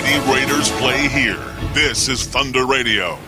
Lady Raiders play here. This is Thunder Radio.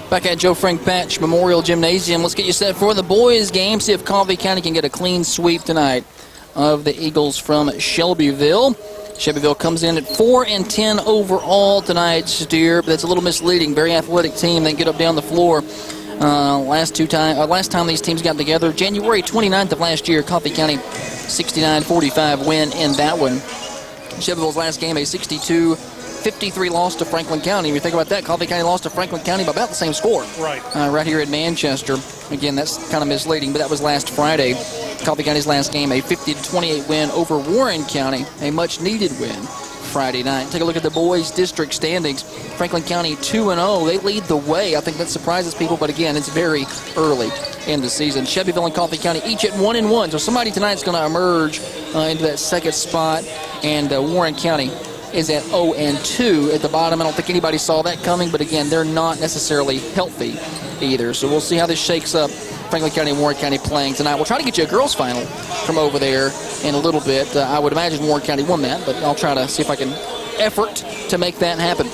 Back at Joe Frank Patch Memorial Gymnasium, let's get you set for the boys' game. See if Coffee County can get a clean sweep tonight of the Eagles from Shelbyville. Shelbyville comes in at 4-10 overall tonight, Steer, but that's a little misleading. Very athletic team. They get up down the floor. Last time these teams got together, January 29th of last year, Coffee County 69-45 win in that one. Shelbyville's last game, a 62-53 loss to Franklin County. If you think about that, Coffee County lost to Franklin County by about the same score. Right here at Manchester. Again, that's kind of misleading, but that was last Friday. Coffee County's last game, a 50-28 win over Warren County, a much-needed win Friday night. Take a look at the boys' district standings. Franklin County 2-0. They lead the way. I think that surprises people, but again, it's very early in the season. Shelbyville and Coffee County each at 1-1. So somebody tonight's going to emerge into that second spot, and Warren County is at 0-2 at the bottom. I don't think anybody saw that coming, but again, they're not necessarily healthy either. So we'll see how this shakes up. Franklin County and Warren County playing tonight. We'll try to get you a girls' final from over there in a little bit. I would imagine Warren County won that, but I'll try to see if I can effort to make that happen.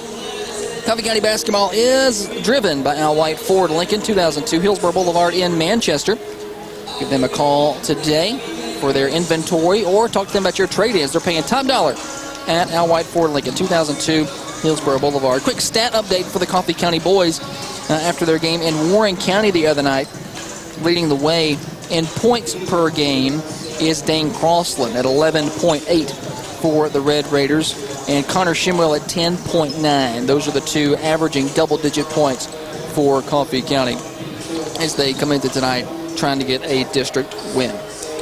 Coffee County basketball is driven by Al White Ford Lincoln, 2002 Hillsborough Boulevard in Manchester. Give them a call today for their inventory or talk to them about your trade-ins. They're paying top dollar at Al White Ford Lincoln, 2002 Hillsborough Boulevard. Quick stat update for the Coffee County boys after their game in Warren County the other night. Leading the way in points per game is Dane Crossland at 11.8 for the Red Raiders, and Connor Shimwell at 10.9. Those are the two averaging double-digit points for Coffee County as they come into tonight trying to get a district win.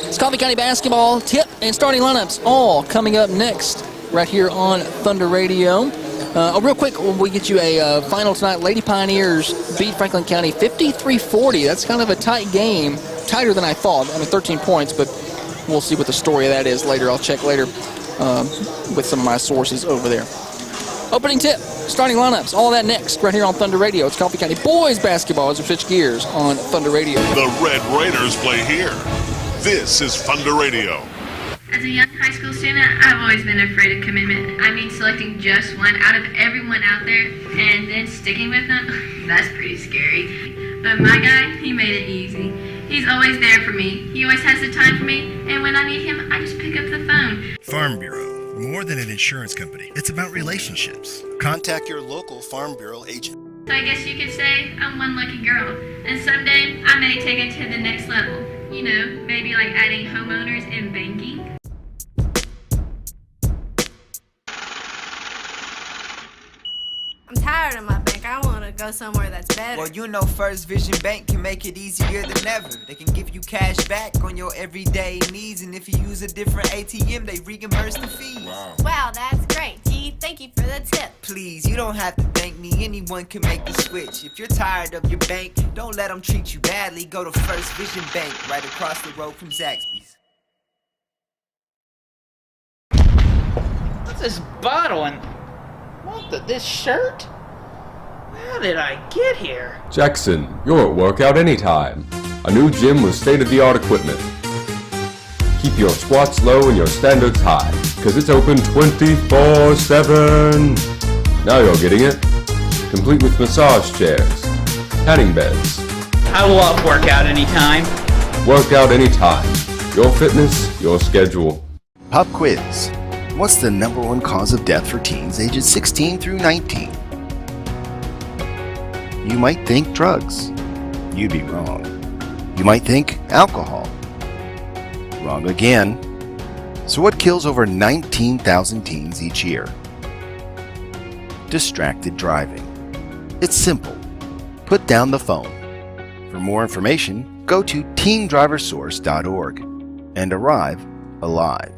It's Coffee County basketball tip and starting lineups all coming up next right here on Thunder Radio. Real quick, we get you a final tonight. Lady Pioneers beat Franklin County 53-40. That's kind of a tight game, tighter than I thought. 13 points, but we'll see what the story of that is later. I'll check later with some of my sources over there. Opening tip, starting lineups, all of that next, right here on Thunder Radio. It's Coffee County boys basketball as we switch gears on Thunder Radio. The Red Raiders play here. This is Thunder Radio. As a young high school student, I've always been afraid of commitment. I mean, selecting just one out of everyone out there and then sticking with them, that's pretty scary. But my guy, he made it easy. He's always there for me. He always has the time for me, and when I need him, I just pick up the phone. Farm Bureau, more than an insurance company. It's about relationships. Contact your local Farm Bureau agent. So I guess you could say I'm one lucky girl, and someday I may take it to the next level. You know, maybe like adding homeowners and banking. I'm tired of my bank. I want to go somewhere that's better. Well, you know First Vision Bank can make it easier than ever. They can give you cash back on your everyday needs, and if you use a different ATM, they reimburse the fees. Wow, that's great. Gee, thank you for the tip. Please, you don't have to thank me. Anyone can make the switch. If you're tired of your bank, don't let them treat you badly. Go to First Vision Bank, right across the road from Zaxby's. What's this bottle and this shirt? How did I get here? Jackson, you're at workout anytime. A new gym with state-of-the-art equipment. Keep your squats low and your standards high, because it's open 24/7. Now you're getting it. Complete with massage chairs, tanning beds. I love workout anytime. Workout anytime. Your fitness, your schedule. Pop quiz. What's the #1 cause of death for teens ages 16 through 19? You might think drugs. You'd be wrong. You might think alcohol. Wrong again. So what kills over 19,000 teens each year? Distracted driving. It's simple. Put down the phone. For more information, go to teendriversource.org and arrive alive.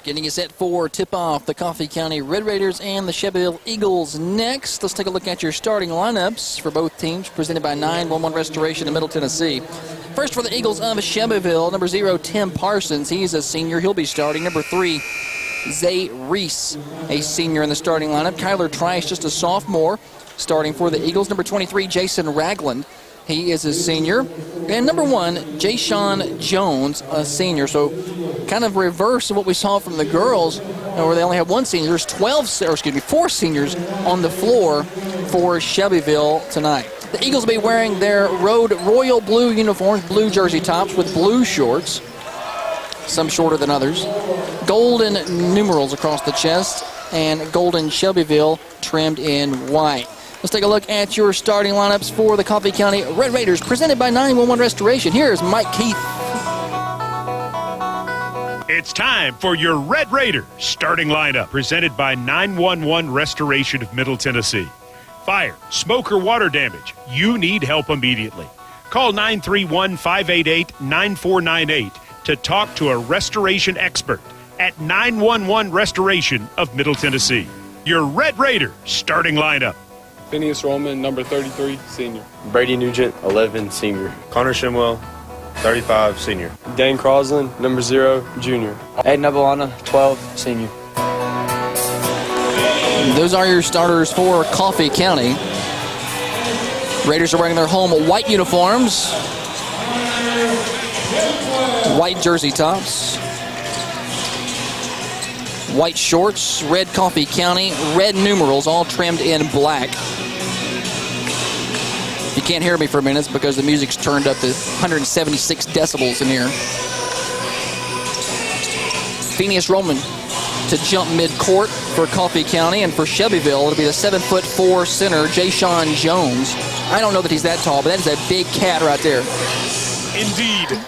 Getting you set for tip-off, the Coffee County Red Raiders and the Shelbyville Eagles next. Let's take a look at your starting lineups for both teams, presented by 911 Restoration in Middle Tennessee. First for the Eagles of Shelbyville, number 0, Tim Parsons. He's a senior. He'll be starting. Number 3, Zay Reese, a senior in the starting lineup. Kyler Trice, just a sophomore, starting for the Eagles. Number 23, Jason Ragland. He is a senior. And number 1, Jayshawn Jones, a senior. So kind of reverse of what we saw from the girls, where they only have 1 senior. There's 4 seniors on the floor for Shelbyville tonight. The Eagles will be wearing their road royal blue uniforms, blue jersey tops with blue shorts, some shorter than others. Golden numerals across the chest, and golden Shelbyville trimmed in white. Let's take a look at your starting lineups for the Coffee County Red Raiders, presented by 911 Restoration. Here's Mike Keith. It's time for your Red Raiders starting lineup, presented by 911 Restoration of Middle Tennessee. Fire, smoke, or water damage, you need help immediately. Call 931-588-9498 to talk to a restoration expert at 911 Restoration of Middle Tennessee. Your Red Raiders starting lineup. Phineas Roman, number 33, senior. Brady Nugent, 11, senior. Connor Shimwell, 35, senior. Dane Crosland, number 0, junior. Aiden Abalana, 12, senior. Those are your starters for Coffee County. Raiders are wearing their home white uniforms, white jersey tops, white shorts, red Coffee County, red numerals, all trimmed in black. If you can't hear me for a minute, it's because the music's turned up to 176 decibels in here. Phineas Roman to jump mid-court for Coffee County, and for Shelbyville, it'll be the 7'4" center, Jayshawn Jones. I don't know that he's that tall, but that is a big cat right there. Indeed.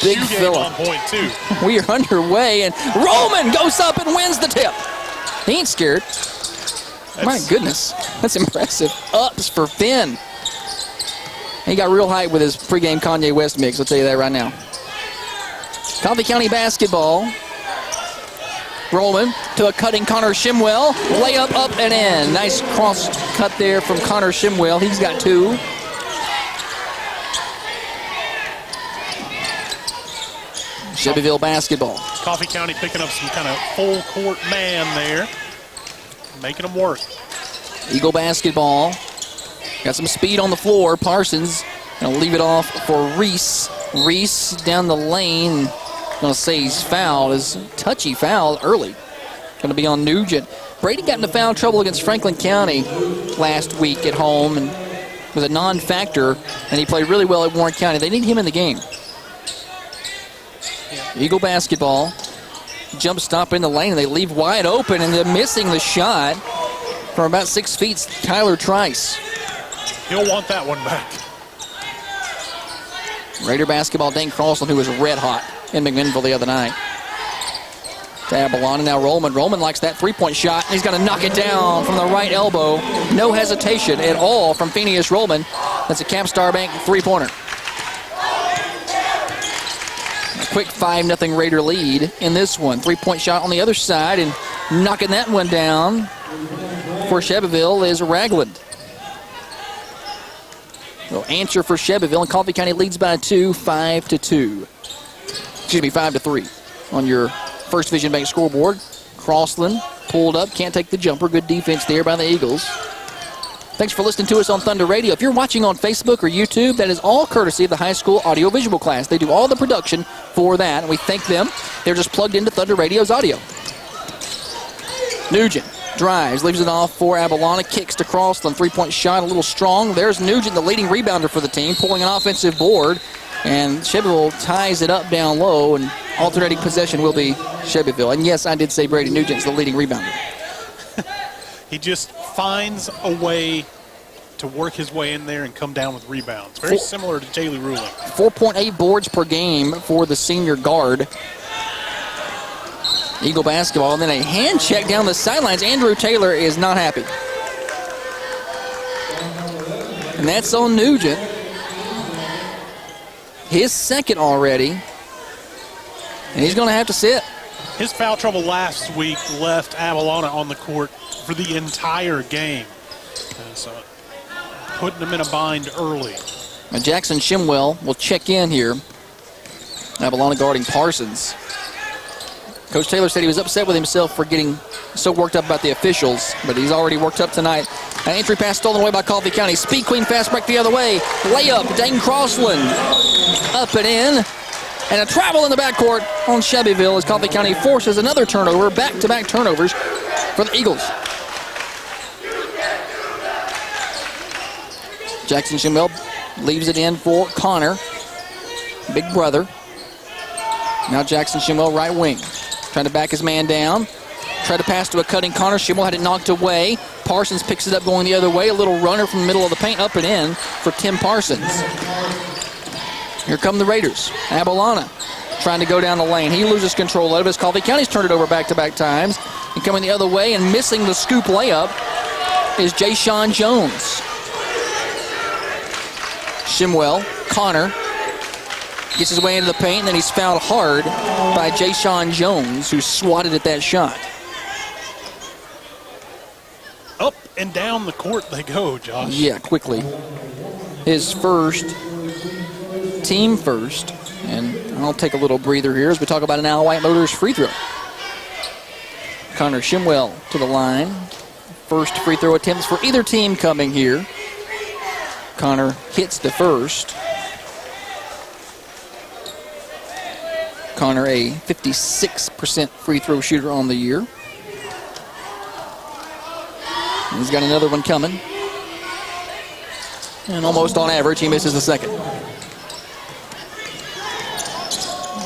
Big Shoe fella. on point, too. We are underway, and Roman goes up and wins the tip. He ain't scared. My goodness, that's impressive. Ups for Finn. He got real hype with his pregame Kanye West mix, I'll tell you that right now. Coffee County basketball. Rollman to a cutting Connor Shimwell. Layup up and in. Nice cross cut there from Connor Shimwell. He's got 2. Shelbyville basketball. Coffee County picking up some kind of full court man there, making them work. Eagle basketball. Got some speed on the floor. Parsons going to leave it off for Reese. Reese down the lane. Going to say he's fouled. His touchy foul early. Going to be on Nugent. Brady got into foul trouble against Franklin County last week at home and was a non-factor, and he played really well at Warren County. They need him in the game. Eagle basketball. Jump stop in the lane, and they leave wide open, and they're missing the shot from about 6 feet. Tyler Trice. He'll want that one back. Raider basketball, Dane Crossland, who was red hot in McMinnville the other night. To Avalon, now Rollman. Rollman likes that three-point shot, and he's going to knock it down from the right elbow. No hesitation at all from Phineas Rollman. That's a Capstar Bank three-pointer. A quick 5-0 Raider lead in this one. Three-point shot on the other side, and knocking that one down for Shelbyville is Ragland. Well, answer for Shelbyville, and Coffee County leads by 2, 5-2. Excuse me, 5-3 on your First Division Bank scoreboard. Crossland pulled up, can't take the jumper. Good defense there by the Eagles. Thanks for listening to us on Thunder Radio. If you're watching on Facebook or YouTube, that is all courtesy of the high school audiovisual class. They do all the production for that, and we thank them. They're just plugged into Thunder Radio's audio. Nugent drives, leaves it off for Avalon, kicks to Crossland. Three-point shot, a little strong. There's Nugent, the leading rebounder for the team, pulling an offensive board. And Shelbyville ties it up down low, and alternating possession will be Shelbyville. And yes, I did say Brady Nugent's the leading rebounder. He just finds a way to work his way in there and come down with rebounds. Very similar to Jaylee Ruling. 4.8 boards per game for the senior guard. Eagle basketball, and then a hand check down the sidelines. Andrew Taylor is not happy. And that's on Nugent. His second already. And he's going to have to sit. His foul trouble last week left Avalona on the court for the entire game. So putting him in a bind early. Now Jackson Shimwell will check in here. Avalona guarding Parsons. Coach Taylor said he was upset with himself for getting so worked up about the officials, but he's already worked up tonight. An entry pass stolen away by Coffee County. Speed Queen fast break the other way. Layup, Dane Crossland. Up and in. And a travel in the backcourt on Shelbyville as Coffee County forces another turnover. Back-to-back turnovers for the Eagles. Jackson Shimwell leaves it in for Connor. Big brother. Now Jackson Shimwell, right wing. Trying to back his man down. Tried to pass to a cutting Connor. Shimwell had it knocked away. Parsons picks it up going the other way. A little runner from the middle of the paint, up and in for Tim Parsons. Here come the Raiders. Avalona trying to go down the lane. He loses control of it as Coffee County's turned it over back-to-back times. And coming the other way and missing the scoop layup is Jay-Sean Jones. Shimwell, Connor, gets his way into the paint, and then he's fouled hard by Jay-Sean Jones, who swatted at that shot. Up and down the court they go, Josh. Yeah, quickly. His first, team first. And I'll take a little breather here as we talk about an Al White Motors free throw. Connor Shimwell to the line. First free throw attempts for either team coming here. Connor hits the first. Connor, a 56% free throw shooter on the year. He's got another one coming. And almost on average, he misses the second.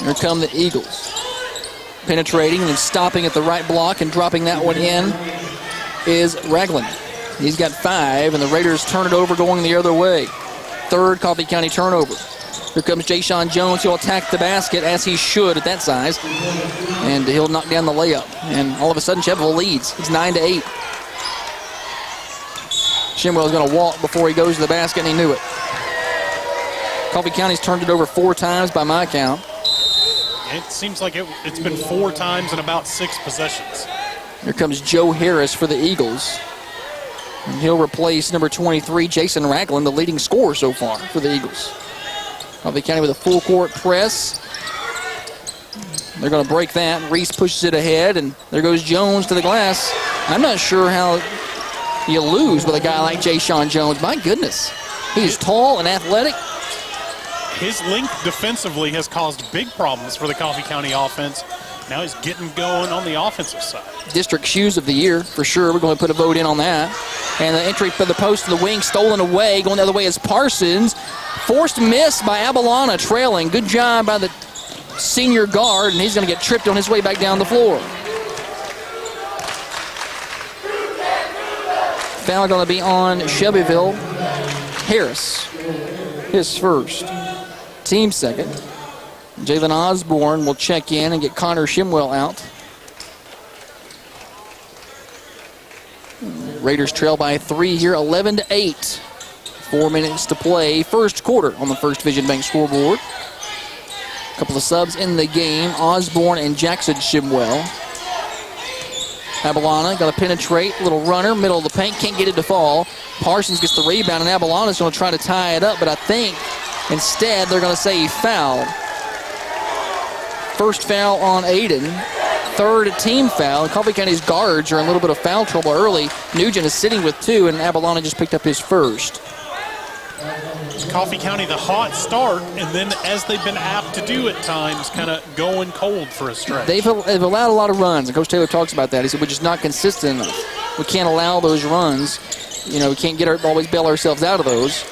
Here come the Eagles. Penetrating and stopping at the right block and dropping that one in is Ragland. He's got 5, and the Raiders turn it over going the other way. Third Coffee County turnover. Here comes Jay-Sean Jones. He'll attack the basket, as he should at that size. And he'll knock down the layup. And all of a sudden, Shelbyville leads. It's 9-8. Shimwell's going to walk before he goes to the basket, and he knew it. Coffee County's turned it over 4 times by my count. It seems like it's been 4 times in about 6 possessions. Here comes Joe Harris for the Eagles. And he'll replace number 23, Jason Ragland, the leading scorer so far for the Eagles. Coffee County with a full court press. They're going to break that. Reese pushes it ahead, and there goes Jones to the glass. I'm not sure how you lose with a guy like Jay-Sean Jones. My goodness. He's tall and athletic. His length defensively has caused big problems for the Coffee County offense. Now he's getting going on the offensive side. District Shoes of the Year, for sure. We're going to put a vote in on that. And the entry for the post to the wing, stolen away. Going the other way is Parsons. Forced miss by Abalana, trailing. Good job by the senior guard, and he's going to get tripped on his way back down the floor. Foul going to be on Shelbyville. Harris, his first. Team second. Jalen Osborne will check in and get Connor Shimwell out. Raiders trail by 3 here, 11-8. 4 minutes to play. First quarter on the First Vision Bank scoreboard. A couple of subs in the game. Osborne and Jackson Shimwell. Abalana got to penetrate. Little runner, middle of the paint. Can't get it to fall. Parsons gets the rebound, and Abalana's going to try to tie it up, but I think instead they're going to say he fouled. First foul on Aiden. Third team foul. Coffee County's guards are in a little bit of foul trouble early. Nugent is sitting with 2, and Abalana just picked up his first. Coffee County the hot start, and then as they've been apt to do at times, kind of going cold for a stretch. They've allowed a lot of runs, and Coach Taylor talks about that. He said we're just not consistent enough. We can't allow those runs. You know, we can't always bail ourselves out of those.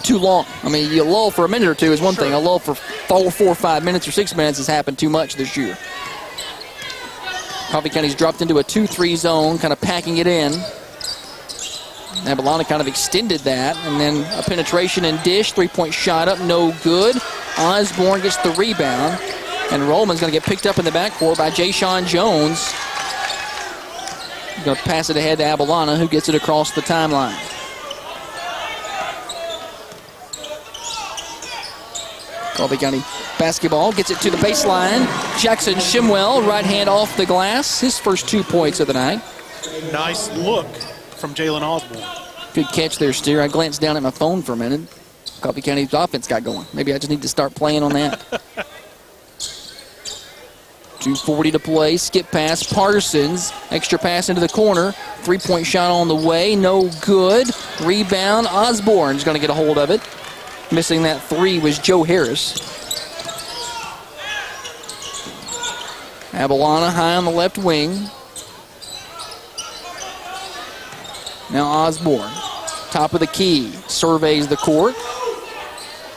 Too long. I mean, you lull for a minute or two is one thing. A lull for 4 or 5 minutes or 6 minutes has happened too much this year. Coffee County's dropped into a 2-3 zone, kind of packing it in. Abalana kind of extended that, and then a penetration and dish. 3-point shot up, no good. Osborne gets the rebound, and Rollman's going to get picked up in the backcourt by Jay-Sean Jones. He's going to pass it ahead to Abalana, who gets it across the timeline. Coffee County basketball gets it to the baseline. Jackson Shimwell, right hand off the glass. His first 2 points of the night. Nice look from Jalen Osborne. Good catch there, Steer. I glanced down at my phone for a minute. Coffee County's offense got going. Maybe I just need to start playing on that. 2:40 to play. Skip pass. Parsons. Extra pass into the corner. 3-point shot on the way. No good. Rebound. Osborne's going to get a hold of it. Missing that 3 was Joe Harris. Abalana high on the left wing. Now Osborne, top of the key, surveys the court.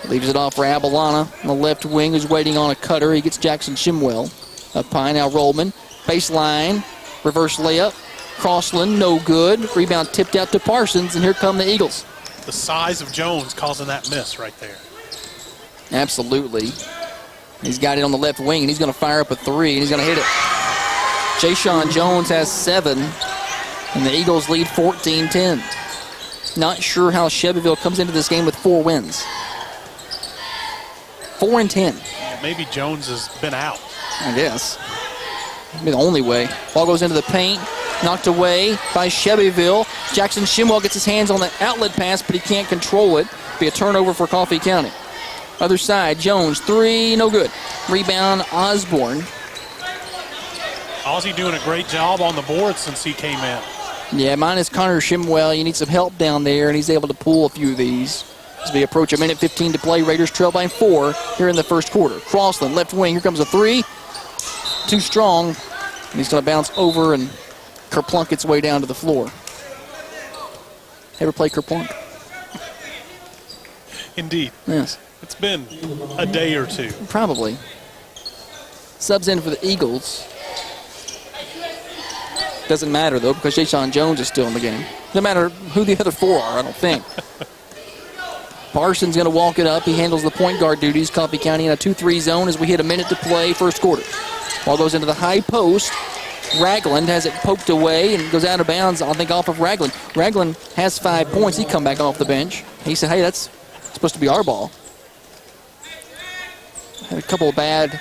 Leaves it off for Abalana on the left wing, who's waiting on a cutter. He gets Jackson Shimwell up high. Now Rollman, baseline, reverse layup. Crossland, no good. Rebound tipped out to Parsons, and here come the Eagles. The size of Jones causing that miss right there. Absolutely. He's got it on the left wing, and he's going to fire up a 3, and he's going to hit it. Jay-Sean Jones has 7, and the Eagles lead 14-10. Not sure how Shelbyville comes into this game with 4 wins. 4-10. Maybe Jones has been out. I guess. Maybe the only way. Ball goes into the paint. Knocked away by Shelbyville. Jackson Shimwell gets his hands on the outlet pass, but he can't control it. Be a turnover for Coffee County. Other side, Jones, 3, no good. Rebound, Osborne. Ozzie doing a great job on the board since he came in. Yeah, minus Connor Shimwell. You need some help down there, and he's able to pull a few of these. As we approach 1:15 to play, Raiders trail by 4 here in the first quarter. Crossland, left wing, here comes a 3. Too strong, and he's going to bounce over and Kerplunk its way down to the floor. Ever play Kerplunk? Indeed. Yes. It's been a day or two. Probably. Subs in for the Eagles. Doesn't matter, though, because Jay-Sean Jones is still in the game. Doesn't matter who the other 4 are, I don't think. Parsons going to walk it up. He handles the point guard duties. Coffee County in a 2-3 zone as we hit 1 minute to play first quarter. Ball goes into the high post. Ragland has it poked away and goes out of bounds, I think, off of Ragland. Ragland has 5 points. He come back off the bench. He said, hey, that's supposed to be our ball. Had a couple of bad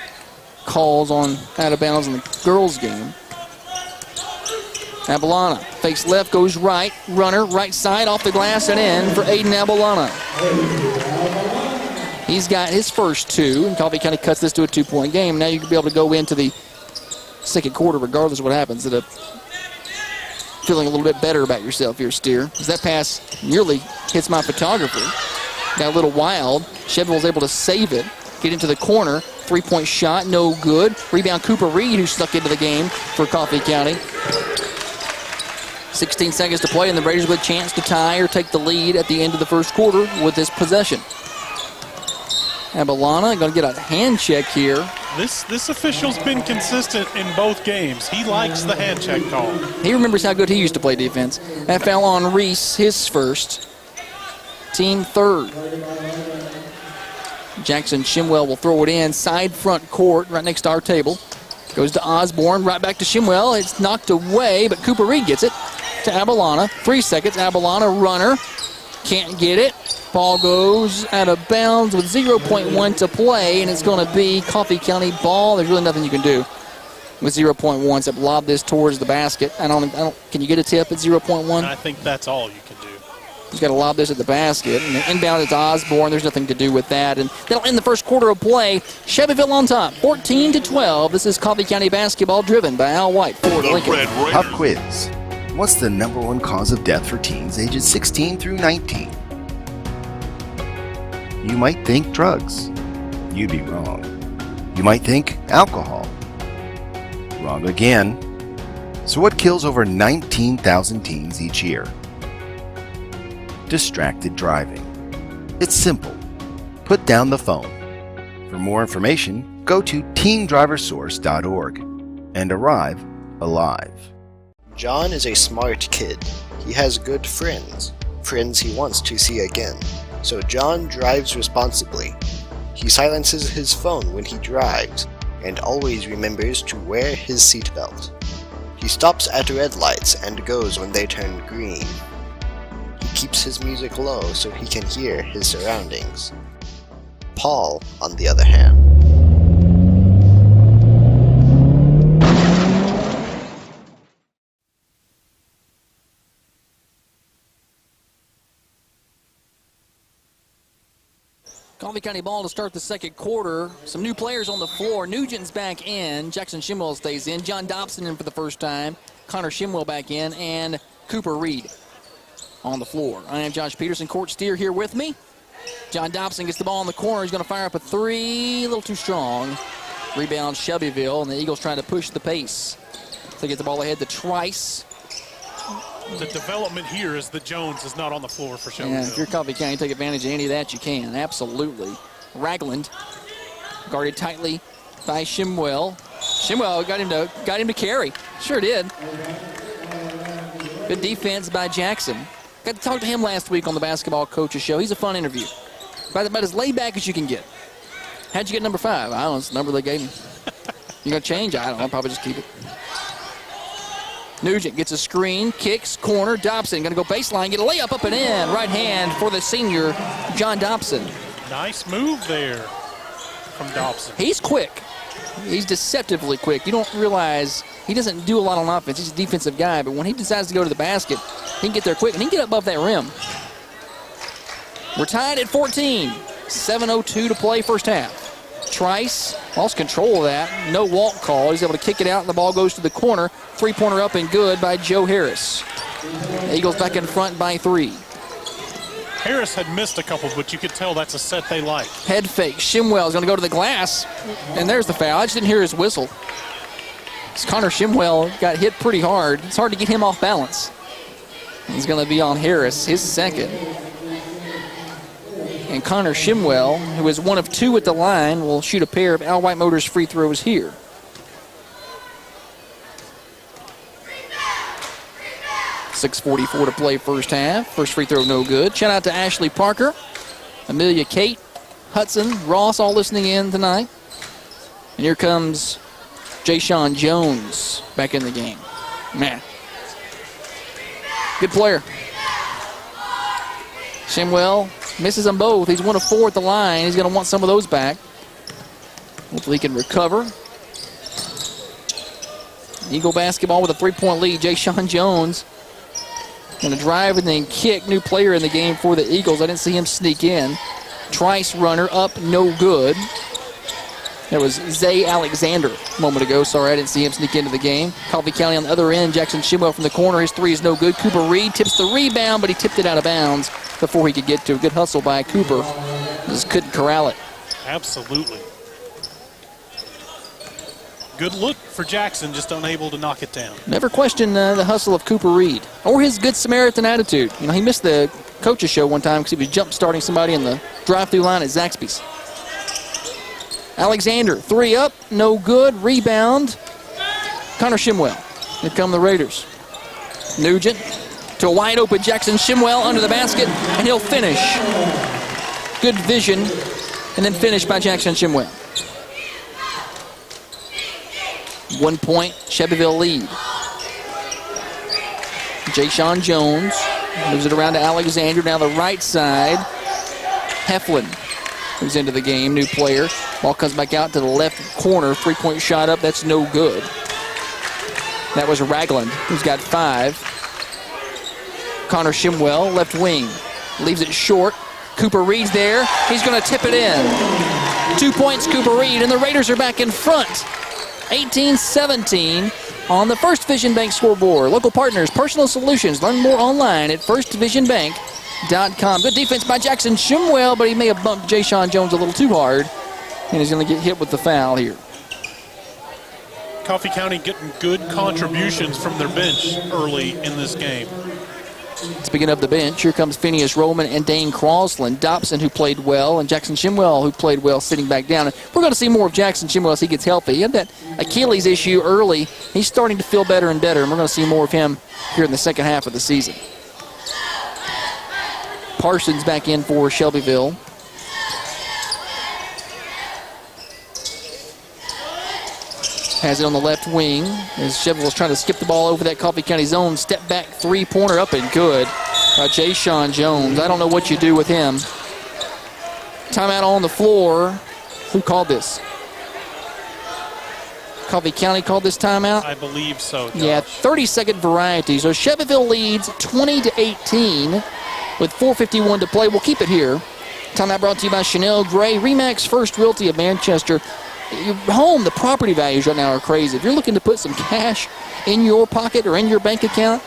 calls on out of bounds in the girls' game. Abalana fakes left, goes right. Runner, right side, off the glass and in for Aiden Abalana. He's got his first 2, and Coffee County cuts this to a 2-point game. Now you can be able to go into the second quarter, regardless of what happens, feeling a little bit better about yourself here, Steer. Because that pass nearly hits my photographer. Got a little wild. Shelbyville's able to save it, get into the corner. 3-point shot, no good. Rebound, Cooper Reed, who stuck into the game for Coffee County. 16 seconds to play, and the Raiders with a chance to tie or take the lead at the end of the first quarter with this possession. Abalana going to get a hand check here. This official's been consistent in both games. He likes the hand check call. He remembers how good he used to play defense. That fell on Reese, his first. Team third. Jackson Shimwell will throw it in. Side front court, right next to our table. Goes to Osborne, right back to Shimwell. It's knocked away, but Cooper Reed gets it to Abalana. 3 seconds. Abalana, runner. Can't get it. Ball goes out of bounds with 0.1 to play, and it's going to be Coffee County ball. There's really nothing you can do with 0.1 except lob this towards the basket. I don't. Can you get a tip at 0.1? I think that's all you can do. He's got to lob this at the basket. And inbound it's Osborne. There's nothing to do with that. And that'll end the first quarter of play. Shelbyville on top, 14-12. This is Coffee County basketball, driven by Al White for Lincoln. Pop quiz. What's the #1 cause of death for teens ages 16 through 19? You might think drugs. You'd be wrong. You might think alcohol. Wrong again. So what kills over 19,000 teens each year? Distracted driving. It's simple. Put down the phone. For more information, go to teendriversource.org and arrive alive. John is a smart kid. He has good friends he wants to see again. So John drives responsibly. He silences his phone when he drives and always remembers to wear his seatbelt. He stops at red lights and goes when they turn green. He keeps his music low so he can hear his surroundings. Paul, on the other hand, Coffee County ball to start the second quarter. Some new players on the floor. Nugent's back in. Jackson Shimwell stays in. John Dobson in for the first time. Connor Shimwell back in. And Cooper Reed on the floor. I am Josh Peterson. Court Steer here with me. John Dobson gets the ball in the corner. He's going to fire up a 3. A little too strong. Rebound Shelbyville. And the Eagles trying to push the pace. They get the ball ahead to Trice. The development here is that Jones is not on the floor for Shelbyville. Yeah, if you're Coffee County, take advantage of any of that, you can. Absolutely. Ragland guarded tightly by Shimwell. Shimwell got him to carry. Sure did. Good defense by Jackson. Got to talk to him last week on the Basketball Coaches Show. He's a fun interview. About as laid back as you can get. How'd you get number 5? I don't know. It's the number they gave me. You going to change? I don't know. I'll probably just keep it. Nugent gets a screen, kicks, corner. Dobson going to go baseline, get a layup up and in. Right hand for the senior, John Dobson. Nice move there from Dobson. He's quick. He's deceptively quick. You don't realize he doesn't do a lot on offense. He's a defensive guy, but when he decides to go to the basket, he can get there quick, and he can get above that rim. We're tied at 14. 7:02 to play first half. Trice lost control of that. No walk call. He's able to kick it out, and the ball goes to the corner. Three-pointer up and good by Joe Harris. The Eagles back in front by 3. Harris had missed a couple, but you could tell that's a set they like. Head fake. Shimwell's going to go to the glass, and there's the foul. I just didn't hear his whistle. Connor Shimwell got hit pretty hard. It's hard to get him off balance. He's going to be on Harris, his second. And Connor Shimwell, who is 1 of 2 at the line, will shoot a pair of Al White Motors free throws here. .6:44 to play first half. First free throw no good. Shout out to Ashley Parker, Amelia Kate, Hudson, Ross, all listening in tonight. And here comes Jaysean Jones back in the game. Man, good player. Shimwell misses them both. He's 1 of 4 at the line. He's going to want some of those back. Hopefully he can recover. Eagle basketball with a 3-point lead. Jay-Sean Jones going to drive and then kick. New player in the game for the Eagles. I didn't see him sneak in. Trice runner up, no good. There was Zay Alexander a moment ago. Sorry, I didn't see him sneak into the game. Coffee County on the other end. Jackson Shimwell from the corner. His three is no good. Cooper Reed tips the rebound, but he tipped it out of bounds before he could get to a good hustle by Cooper. Just couldn't corral it. Absolutely. Good look for Jackson, just unable to knock it down. Never question the hustle of Cooper Reed or his good Samaritan attitude. You know, he missed the coach's show one time because he was jump starting somebody in the drive-through line at Zaxby's. Alexander, three up, no good. Rebound, Connor Shimwell. Here come the Raiders. Nugent to a wide open Jackson Shimwell under the basket, and he'll finish. Good vision, and then finish by Jackson Shimwell. 1 point, Shelbyville lead. Jay-Sean Jones moves it around to Alexander, now the right side. Heflin moves into the game, new player. Ball comes back out to the left corner, 3-point shot up, that's no good. That was Ragland, who's got 5. Connor Shimwell, left wing, leaves it short. Cooper Reed's there, he's gonna tip it in. 2 points, Cooper Reed, and the Raiders are back in front. 18-17 on the First Division Bank scoreboard. Local partners, Personal Solutions. Learn more online at firstdivisionbank.com. Good defense by Jackson Shimwell, but he may have bumped Jay-Sean Jones a little too hard, and he's going to get hit with the foul here. Coffee County getting good contributions from their bench early in this game. Speaking of the bench, here comes Phineas Roman and Dane Crosland. Dobson, who played well, and Jackson Shimwell, who played well, sitting back down. And we're going to see more of Jackson Shimwell as he gets healthy. He had that Achilles issue early. He's starting to feel better and better, and we're going to see more of him here in the second half of the season. Parsons back in for Shelbyville. Has it on the left wing as Shelbyville's trying to skip the ball over that Coffee County zone. Step back three-pointer up and good by Jay-Sean Jones. I don't know what you do with him. Timeout on the floor. Who called this? Coffee County called this timeout? I believe so, Josh. Yeah, 30-second variety. So Shelbyville leads 20-18 with 4:51 to play. We'll keep it here. Timeout brought to you by Chanel Gray, Remax First Realty of Manchester. Your home, the property values right now are crazy. If you're looking to put some cash in your pocket or in your bank account,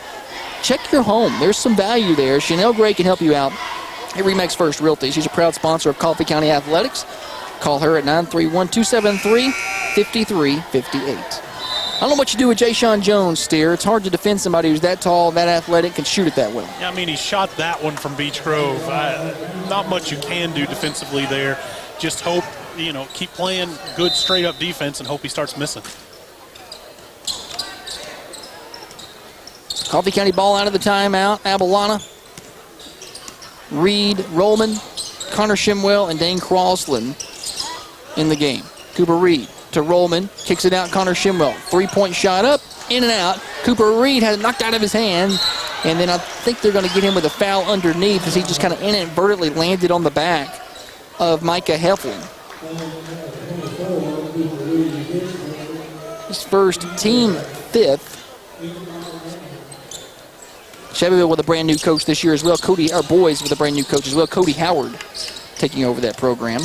check your home. There's some value there. Chanel Gray can help you out at Remax First Realty. She's a proud sponsor of Coffee County Athletics. Call her at 931-273-5358. I don't know what you do with Jay-Sean Jones, Steer. It's hard to defend somebody who's that tall, that athletic, can shoot it that well. Yeah, I mean, he shot that one from Beech Grove. Not much you can do defensively there. Just hope, keep playing good straight-up defense and hope he starts missing. Coffee County ball out of the timeout. Abelana, Reed, Rollman, Connor Shimwell, and Dane Crosland in the game. Cooper Reed to Rollman, kicks it out, Connor Shimwell. 3-point shot up, in and out. Cooper Reed had it knocked out of his hand, and then I think they're going to get him with a foul underneath as he just kind of inadvertently landed on the back of Micah Heflin. His first, team 5th. Shelbyville with a brand new coach this year as well. Our boys with a brand new coach as well. Cody Howard taking over that program.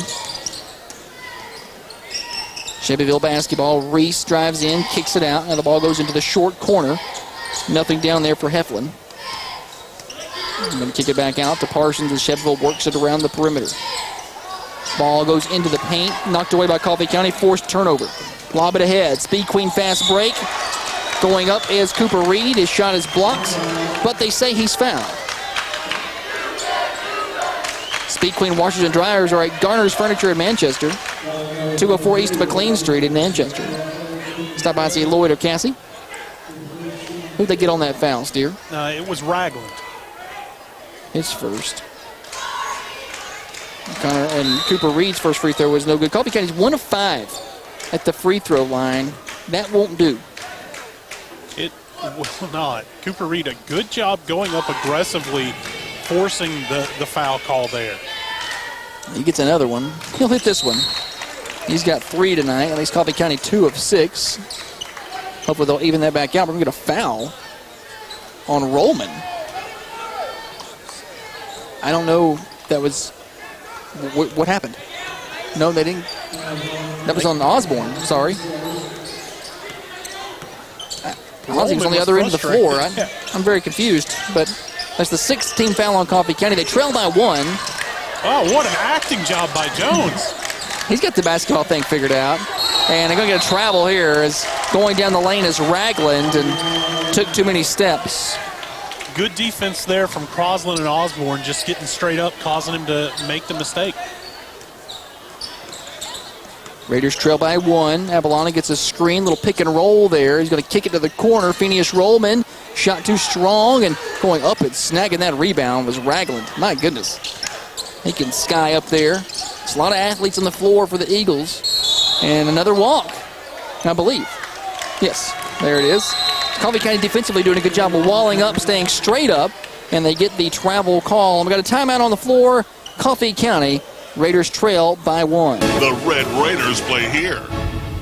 Shelbyville basketball. Reese drives in, kicks it out. Now the ball goes into the short corner. Nothing down there for Heflin. I'm going to kick it back out to Parsons as Shelbyville works it around the perimeter. Ball goes into the paint. Knocked away by Coffee County. Forced turnover. Lob it ahead. Speed Queen fast break. Going up is Cooper Reed. His shot is blocked, but they say he's fouled. Speed Queen washers and dryers are at Garner's Furniture in Manchester. 204 East McLean Street in Manchester. Stop by and see Lloyd or Cassie. Who'd they get on that foul, Steer? It was Ragland. His first. Connor and Cooper Reed's first free throw was no good. Coffee County's 1 of 5 at the free throw line. That won't do. It will not. Cooper Reed, a good job going up aggressively, forcing the foul call there. He gets another one. He'll hit this one. He's got 3 tonight. At least Coffee County 2 of 6. Hopefully they'll even that back out. We're going to get a foul on Rollman. I don't know if that was what happened. No, they didn't. That was on Osborne. Sorry. Ozzy's on the other end of the floor. I'm very confused, but that's the 6th team foul on Coffee County. They trail by 1. Oh, what an acting job by Jones. He's got the basketball thing figured out. And they're going to get a travel here as going down the lane is Ragland and took too many steps. Good defense there from Crosland and Osborne, just getting straight up, causing him to make the mistake. Raiders trail by 1. Avalon gets a screen, little pick and roll there. He's going to kick it to the corner. Phineas Rollman, shot too strong, and going up and snagging that rebound was Ragland. My goodness. He can sky up there. There's a lot of athletes on the floor for the Eagles. And another walk, I believe. Yes, there it is. Coffee County defensively doing a good job of walling up, staying straight up, and they get the travel call. And we got a timeout on the floor. Coffee County. Raiders trail by 1. The Red Raiders play here.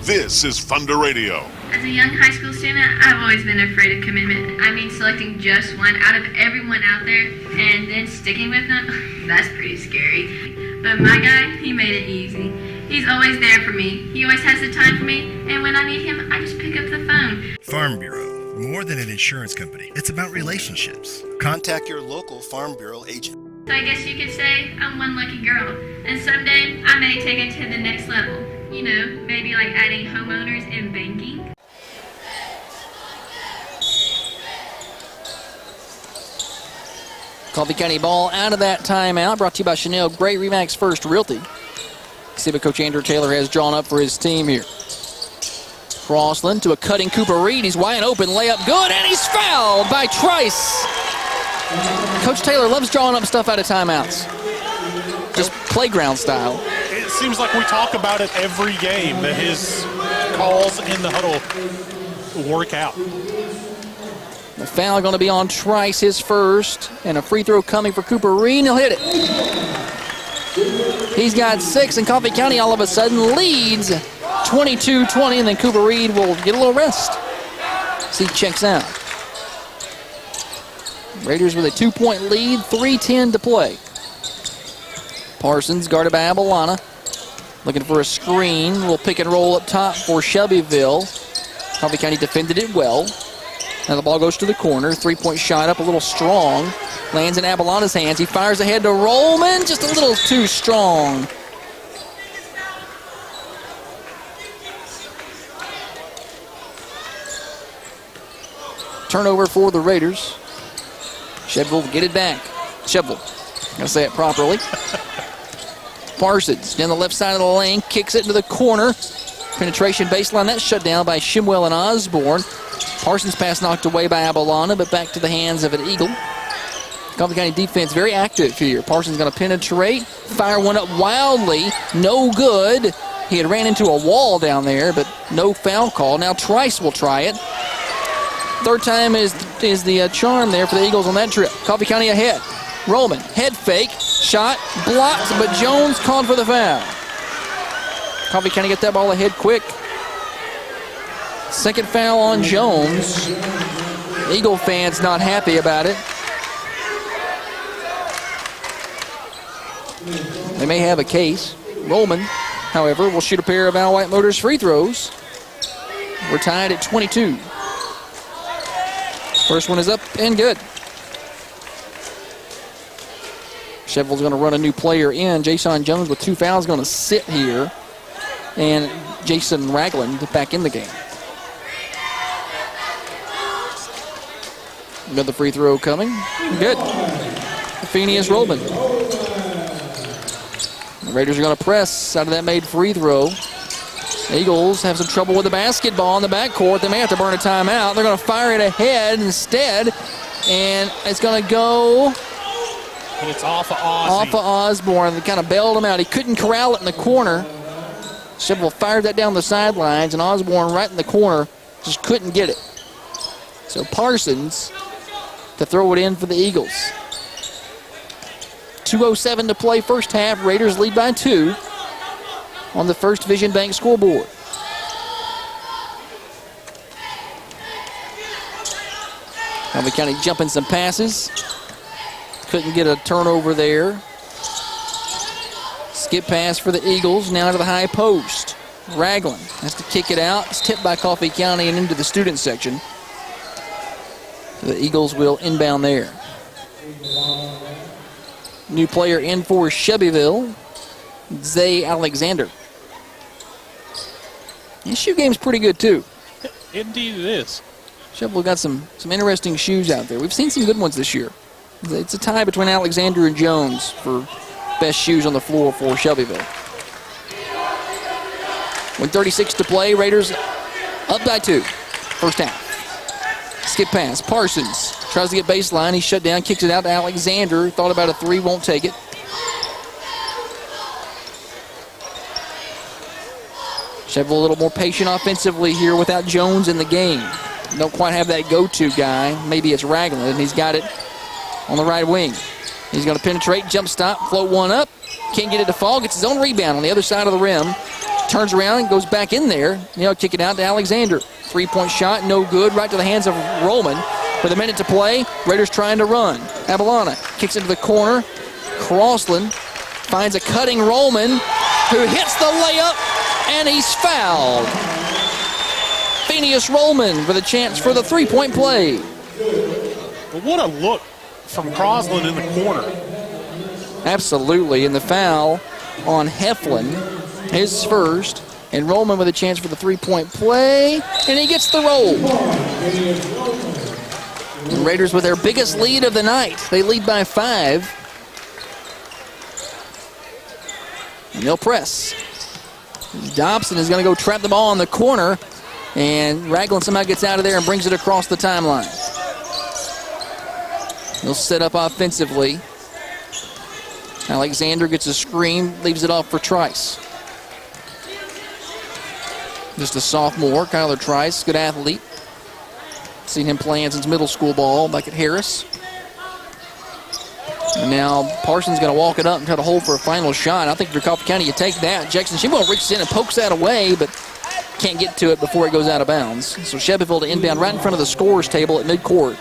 This is Thunder Radio. As a young high school student, I've always been afraid of commitment. I mean, selecting just one out of everyone out there and then sticking with them, that's pretty scary. But my guy, he made it easy. He's always there for me. He always has the time for me, and when I need him, I just pick up the phone. Farm Bureau, more than an insurance company. It's about relationships. Contact your local Farm Bureau agent. So I guess you could say I'm one lucky girl, and someday I may take it to the next level. You know, maybe like adding homeowners and banking. Coffee County ball out of that timeout. Brought to you by Chanel Gray, Remax First Realty. See what Coach Andrew Taylor has drawn up for his team here. Crossland to a cutting Cooper Reed. He's wide open, layup good, and he's fouled by Trice. Coach Taylor loves drawing up stuff out of timeouts. Just playground style. It seems like we talk about it every game, that his calls in the huddle work out. The foul going to be on Trice, his first, and a free throw coming for Cooper Reed. He'll hit it. He's got 6, and Coffee County all of a sudden leads 22-20, and then Cooper Reed will get a little rest. See, checks out. Raiders with a 2-point lead, 3:10 to play. Parsons guarded by Avalana. Looking for a screen. Little pick and roll up top for Shelbyville. Coffee County defended it well. Now the ball goes to the corner. 3-point shot up a little strong. Lands in Avalana's hands. He fires ahead to Rollman. Just a little too strong. Turnover for the Raiders. Shelbyville will get it back. Shelbyville. Gotta say it properly. Parsons down the left side of the lane. Kicks it into the corner. Penetration baseline. That's shut down by Shimwell and Osborne. Parsons pass knocked away by Avalana, but back to the hands of an Eagle. Coffee County defense very active here. Parsons going to penetrate. Fire one up wildly. No good. He had ran into a wall down there, but no foul call. Now Trice will try it. Third time is the charm there for the Eagles on that trip. Coffee County ahead. Rollman, head fake, shot, blocked, but Jones called for the foul. Coffee County get that ball ahead quick. Second foul on Jones. Eagle fans not happy about it. They may have a case. Rollman, however, will shoot a pair of Al White Motors free throws. We're tied at 22. First one is up and good. Sheffield's going to run a new player in. Jason Jones with 2 fouls going to sit here. And Jason Ragland back in the game. Another free throw coming. Good. Phineas Rollman. The Raiders are going to press out of that made free throw. Eagles have some trouble with the basketball in the backcourt. They may have to burn a timeout. They're going to fire it ahead instead. And it's going to go... And it's off of Ozzy. Off of Osborne. They kind of bailed him out. He couldn't corral it in the corner. Shelbyville fired that down the sidelines, and Osborne right in the corner just couldn't get it. So Parsons to throw it in for the Eagles. 2:07 to play first half. Raiders lead by 2. on the First Vision Bank scoreboard. Calvin County jumping some passes. Couldn't get a turnover there. Skip pass for the Eagles, now to the high post. Ragland has to kick it out. It's tipped by Coffee County and into the student section. The Eagles will inbound there. New player in for Shelbyville, Zay Alexander. His shoe game's pretty good too. Indeed it is. Shelbyville got some interesting shoes out there. We've seen some good ones this year. It's a tie between Alexander and Jones for best shoes on the floor for Shelbyville. 1:36 to play. Raiders up by 2. First half. Skip pass. Parsons tries to get baseline. He's shut down. Kicks it out to Alexander. Thought about a 3. Won't take it. Shelbyville a little more patient offensively here without Jones in the game. Don't quite have that go-to guy. Maybe it's Ragland. He's got it on the right wing. He's going to penetrate, jump stop, float one up. Can't get it to fall. Gets his own rebound on the other side of the rim. Turns around and goes back in there. Now kick it out to Alexander. 3-point shot, no good. Right to the hands of Roman. With a minute to play, Raiders trying to run. Avalana kicks into the corner. Crossland finds a cutting Roman who hits the layup, and he's fouled. Phineas Roman with a chance for the 3-point play. But what a look from Crossland in the corner. Absolutely, and the foul on Heflin, his first, and Roman with a chance for the 3-point play, and he gets the roll. The Raiders with their biggest lead of the night. They lead by 5. And they'll press. Dobson is going to go trap the ball in the corner, and Ragland somehow gets out of there and brings it across the timeline. They'll set up offensively. Alexander gets a screen, leaves it off for Trice. Just a sophomore, Kyler Trice, good athlete. Seen him playing since middle school ball back at Harris. And now Parsons going to walk it up and try to hold for a final shot. I think if you're Coffee County, you take that. Jackson Shimwell reaches in and pokes that away, but can't get to it before it goes out of bounds. So Shelbyville to inbound right in front of the scorer's table at midcourt.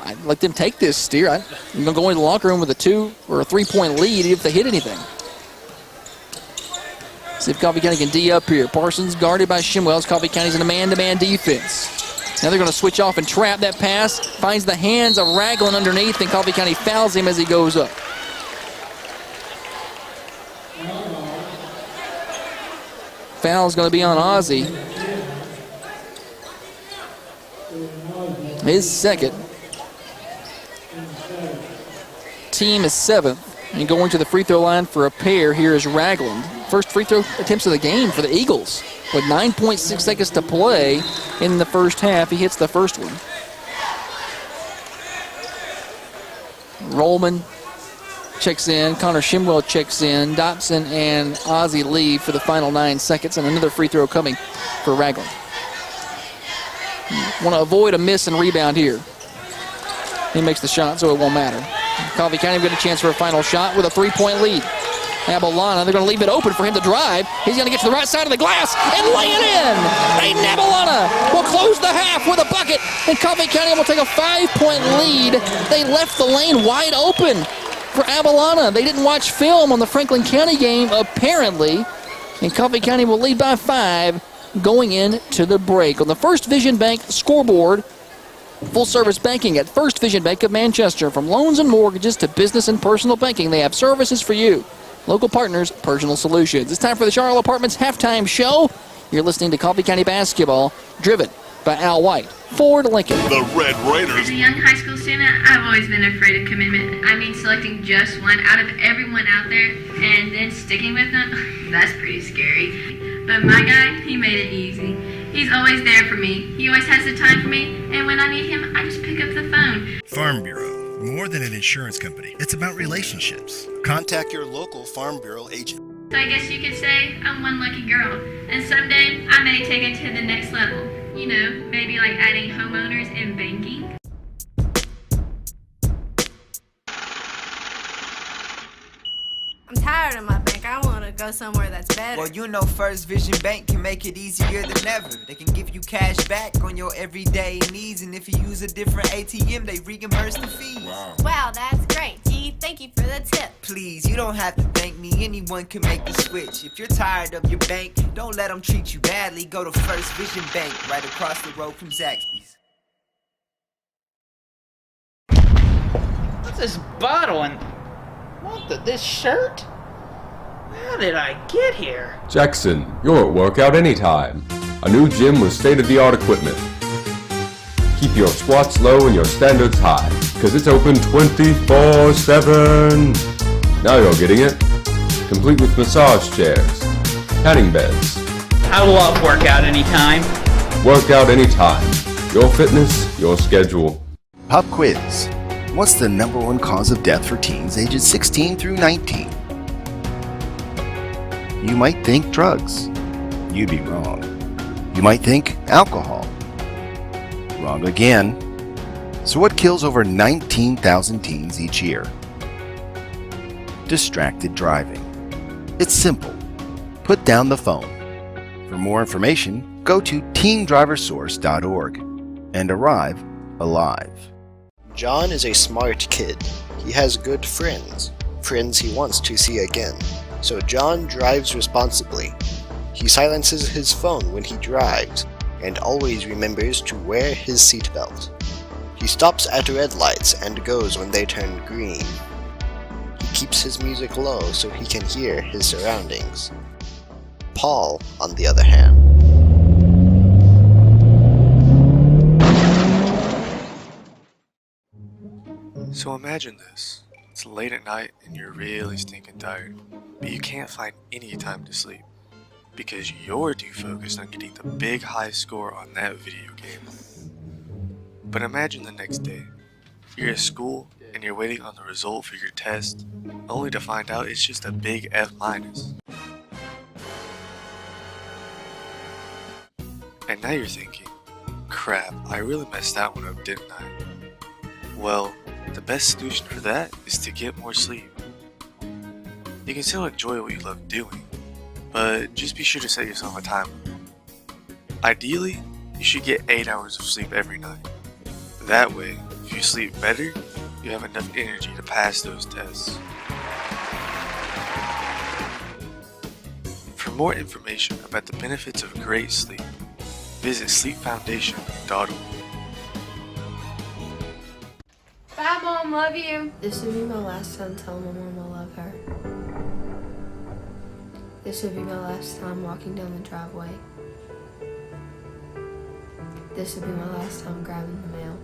I'd let them take this, Steer. I'm going to go into the locker room with a 2 or a 3-point lead if they hit anything. See if Coffee County can D up here. Parsons guarded by Shimwell. Coffee County's in a man-to-man defense. Now they're going to switch off and trap that pass. Finds the hands of Ragland underneath, and Coffee County fouls him as he goes up. Foul's going to be on Ozzie. His second. Team is 7th. And going to the free throw line for a pair here is Ragland. First free throw attempts of the game for the Eagles. With 9.6 seconds to play in the first half, he hits the first one. Rollman checks in. Connor Shimwell checks in. Dobson and Ozzie leave for the final 9 seconds, and another free throw coming for Ragland. Want to avoid a miss and rebound here. He makes the shot, so it won't matter. Coffee County will get a chance for a final shot with a 3-point lead. Abalana, they're going to leave it open for him to drive. He's going to get to the right side of the glass and lay it in. Aiden Abalana will close the half with a bucket, and Coffee County will take a 5-point lead. They left the lane wide open for Abalana. They didn't watch film on the Franklin County game, apparently, and Coffee County will lead by 5 going into the break. On the First Vision Bank scoreboard, full-service banking at First Vision Bank of Manchester. From loans and mortgages to business and personal banking, they have services for you. Local partners, personal solutions. It's time for the Charlotte Apartments halftime show. You're listening to Coffee County Basketball, driven by Al White. Ford Lincoln. The Red Raiders. As a young high school student, I've always been afraid of commitment. I mean, selecting just one out of everyone out there and then sticking with them, that's pretty scary. But my guy, he made it easy. He's always there for me. He always has the time for me, and when I need him, I just pick up the phone. Farm Bureau. More than an insurance company. It's about relationships. Contact your local Farm Bureau agent. So I guess you could say I'm one lucky girl, and someday I may take it to the next level. You know, maybe like adding homeowners and banking. I'm tired of my bank. go somewhere that's better. Well, you know First Vision Bank can make it easier than ever. They can give you cash back on your everyday needs, and if you use a different ATM, they reimburse the fees. Wow, that's great. Gee, thank you for the tip. Please, you don't have to thank me. Anyone can make the switch. If you're tired of your bank, don't let them treat you badly. Go to First Vision Bank, right across the road from Zaxby's. What's this bottle and this shirt? How did I get here? Jackson, you're at workout anytime. A new gym with state-of-the-art equipment. Keep your squats low and your standards high, because it's open 24/7. Now you're getting it. Complete with massage chairs, tanning beds. I love workout anytime. Workout anytime. Your fitness, your schedule. Pop quiz. What's the #1 cause of death for teens ages 16 through 19? You might think drugs. You'd be wrong. You might think alcohol. Wrong again. So what kills over 19,000 teens each year? Distracted driving. It's simple. Put down the phone. For more information, go to teendriversource.org and arrive alive. John is a smart kid. He has good friends. Friends he wants to see again. So John drives responsibly. He silences his phone when he drives and always remembers to wear his seatbelt. He stops at red lights and goes when they turn green. He keeps his music low so he can hear his surroundings. Paul, on the other hand, So imagine this. It's late at night and you're really stinking tired, but you can't find any time to sleep because you're too focused on getting the big high score on that video game. But imagine the next day. You're at school and you're waiting on the result for your test, only to find out it's just a big F-. And now you're thinking, crap, I really messed that one up, didn't I? Well, the best solution for that is to get more sleep. You can still enjoy what you love doing, but just be sure to set yourself a timer. Ideally, you should get 8 hours of sleep every night. That way, if you sleep better, you have enough energy to pass those tests. For more information about the benefits of great sleep, visit sleepfoundation.org. Bye, Mom. Love you. This would be my last time telling my mom I love her. This would be my last time walking down the driveway. This would be my last time grabbing the mail.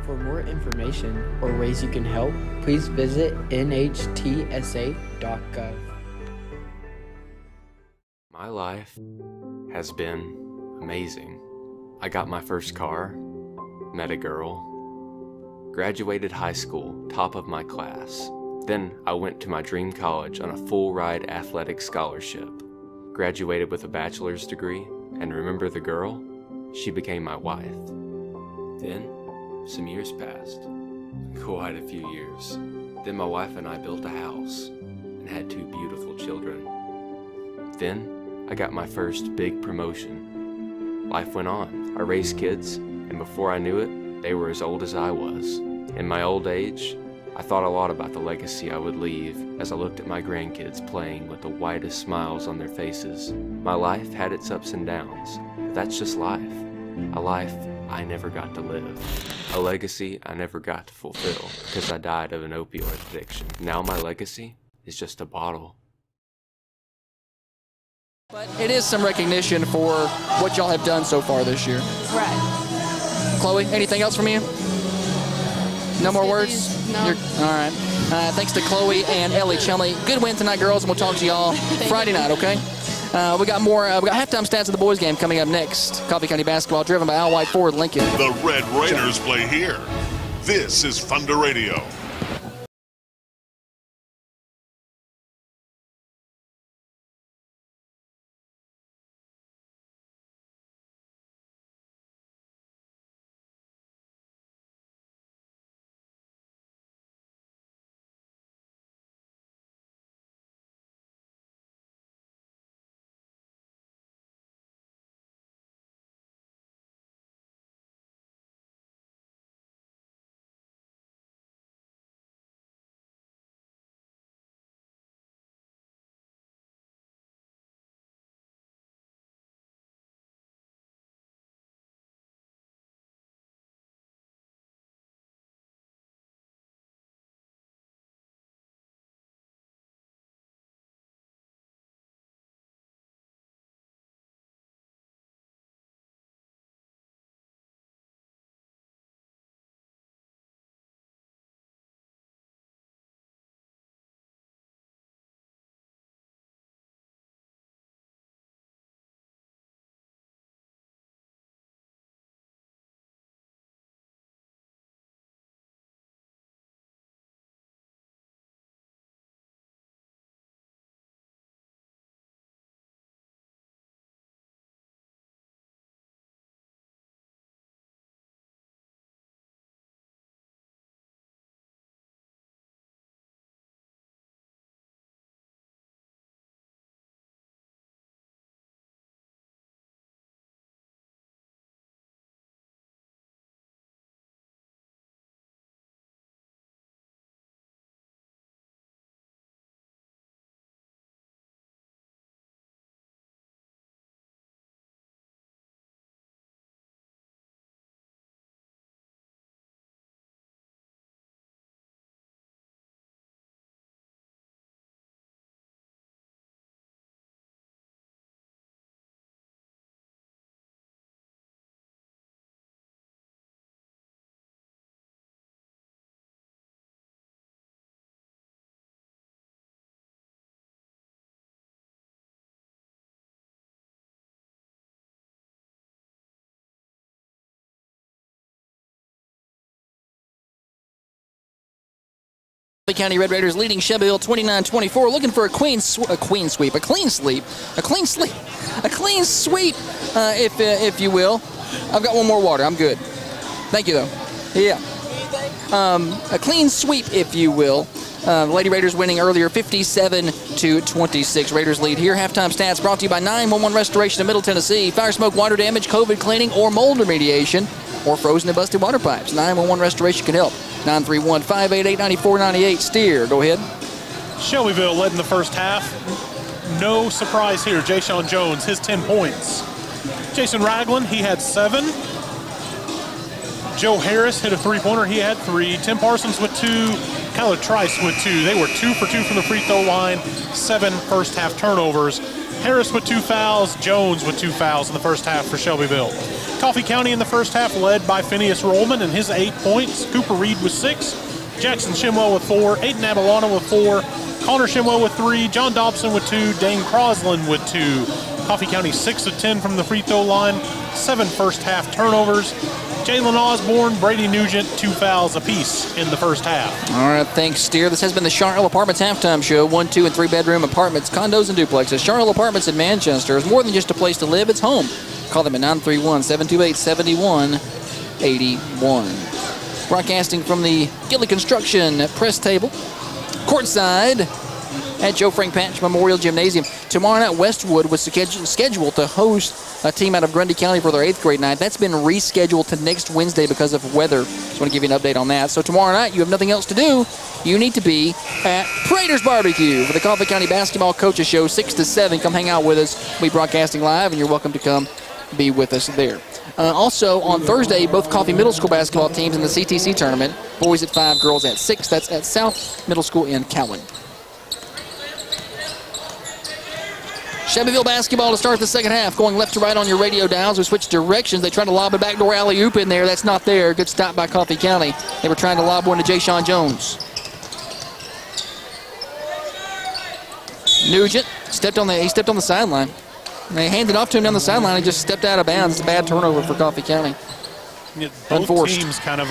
For more information or ways you can help, please visit nhtsa.gov. My life has been amazing. I got my first car, met a girl, graduated high school, top of my class. Then I went to my dream college on a full-ride athletic scholarship, graduated with a bachelor's degree, and remember the girl? She became my wife. Then some years passed, quite a few years. Then my wife and I built a house and had 2 beautiful children. Then I got my first big promotion. Life went on. I raised kids, and before I knew it, they were as old as I was. In my old age, I thought a lot about the legacy I would leave as I looked at my grandkids playing with the widest smiles on their faces. My life had its ups and downs, but that's just life. A life I never got to live. A legacy I never got to fulfill because I died of an opioid addiction. Now my legacy is just a bottle. But it is some recognition for what y'all have done so far this year. Right. Chloe, anything else from you? No more words? No. All right. Thanks to Chloe and Ellie Chumley. Good win tonight, girls, and we'll talk to y'all Friday night, okay? We got more. We got halftime stats of the boys' game coming up next. Coffee County Basketball, driven by Al White Ford Lincoln. The Red Raiders play here. This is Thunder Radio. County Red Raiders leading Shelbyville 29-24, looking for a clean sweep, if you will. I've got one more water. I'm good. Thank you, though. Yeah. A clean sweep, if you will. The Lady Raiders winning earlier 57-26. Raiders lead here. Halftime stats brought to you by 911 Restoration of Middle Tennessee. Fire, smoke, water damage, COVID cleaning, or mold remediation, or frozen and busted water pipes. 911 Restoration can help. 931-588-9498. Steer, go ahead. Shelbyville led in the first half. No surprise here. Ja'Shawn Jones, his 10 points. Jason Ragland, he had 7. Joe Harris hit a three-pointer. He had 3. Tim Parsons with 2. Kyler Trice with 2. They were 2 for 2 from the free throw line. 7 first half turnovers. Harris with 2 fouls. Jones with 2 fouls in the first half for Shelbyville. Coffee County in the first half led by Phineas Rollman and his 8 points. Cooper Reed with 6. Jackson Shimwell with 4. Aiden Abalana with 4. Connor Shimwell with 3. John Dobson with 2. Dane Crosland with 2. Coffee County 6 of 10 from the free throw line. 7 first half turnovers. Jalen Osborne, Brady Nugent, 2 fouls apiece in the first half. All right, thanks, Steer. This has been the Charlotte Apartments halftime show. 1, 2, and 3 bedroom apartments, condos, and duplexes. Charlotte Apartments in Manchester is more than just a place to live. It's home. Call them at 931-728-7181. Broadcasting from the Gilly Construction press table, courtside at Joe Frank Patch Memorial Gymnasium. Tomorrow night, Westwood was scheduled to host a team out of Grundy County for their 8th grade night. That's been rescheduled to next Wednesday because of weather. Just want to give you an update on that. So tomorrow night, you have nothing else to do. You need to be at Prater's Barbecue for the Coffee County Basketball Coaches Show, 6 to 7. Come hang out with us. We'll be broadcasting live, and you're welcome to come be with us there. Also, on Thursday, both Coffee Middle School basketball teams in the CTC tournament. Boys at 5, girls at 6. That's at South Middle School in Cowan. Shelbyville basketball to start the second half. Going left to right on your radio dials. We switch directions. They tried to lob a backdoor alley-oop in there. That's not there. Good stop by Coffee County. They were trying to lob one to Jay-Sean Jones. Nugent stepped on the sideline. They handed off to him down the sideline and just stepped out of bounds. It's a bad turnover for Coffee County. Both Unforced. teams kind of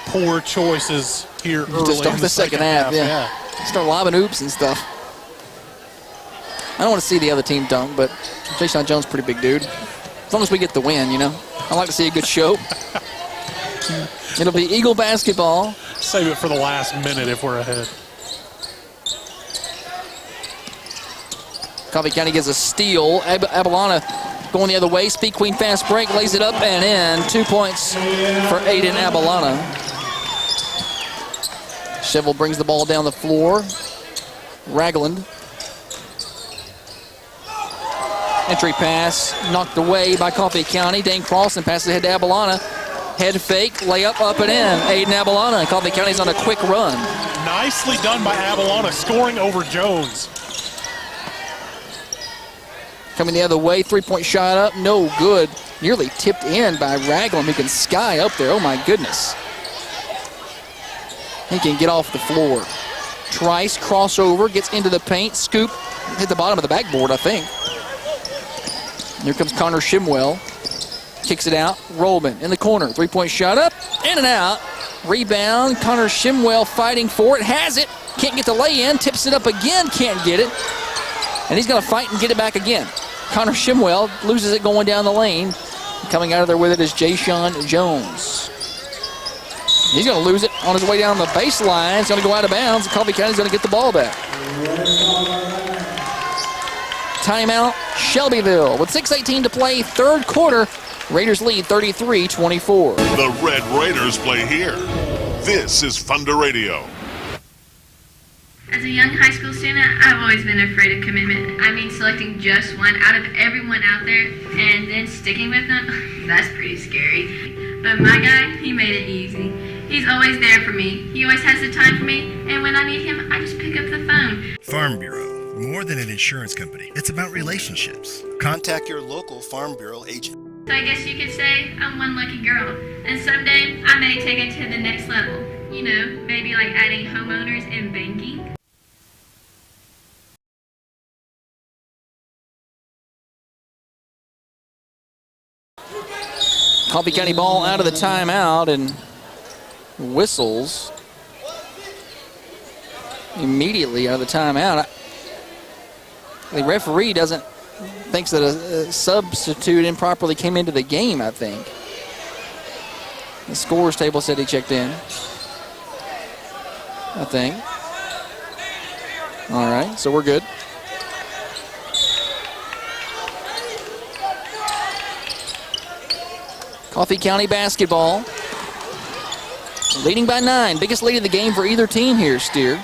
poor choices here early to start in the second half. Yeah. Start lobbing oops and stuff. I don't want to see the other team dunk, but Jay-Sean Jones pretty big dude. As long as we get the win, you know. I like to see a good show. It'll be Eagle basketball. Save it for the last minute if we're ahead. Coffee County gets a steal. Abilana going the other way. Speed Queen fast break. Lays it up and in. 2 points for Aiden Abilana. Chevel brings the ball down the floor. Ragland. Entry pass knocked away by Coffee County. Dane Crossan passes ahead to Abilana. Head fake, layup up and in. Aiden Abilana. Coffee County's on a quick run. Nicely done by Abilana, scoring over Jones. Coming the other way, three-point shot up, no good. Nearly tipped in by Ragland, who can sky up there. Oh my goodness. He can get off the floor. Trice, crossover, gets into the paint, scoop, hit the bottom of the backboard, I think. Here comes Connor Shimwell. Kicks it out. Rollman in the corner. Three-point shot up. In and out. Rebound. Connor Shimwell fighting for it. Has it. Can't get the lay-in. Tips it up again. Can't get it. And he's going to fight and get it back again. Connor Shimwell loses it going down the lane. Coming out of there with it is Jay-Sean Jones. He's going to lose it on his way down the baseline. It's going to go out of bounds. Coffee County's going to get the ball back. Timeout, Shelbyville. With 6:18 to play, third quarter. Raiders lead 33-24. The Red Raiders play here. This is Thunder Radio. As a young high school student, I've always been afraid of commitment. I mean, selecting just one out of everyone out there and then sticking with them, that's pretty scary. But my guy, he made it easy. He's always there for me. He always has the time for me, and when I need him, I just pick up the phone. Farm Bureau, more than an insurance company. It's about relationships. Contact your local Farm Bureau agent. So I guess you could say I'm one lucky girl, and someday I may take it to the next level. You know, maybe like adding homeowners and banking. Coffee County ball out of the timeout and whistles immediately out of the timeout. The referee thinks that a substitute improperly came into the game, I think. The scores table said he checked in, I think. All right, so we're good. Coffee County basketball. Leading by 9. Biggest lead of the game for either team here, Steer.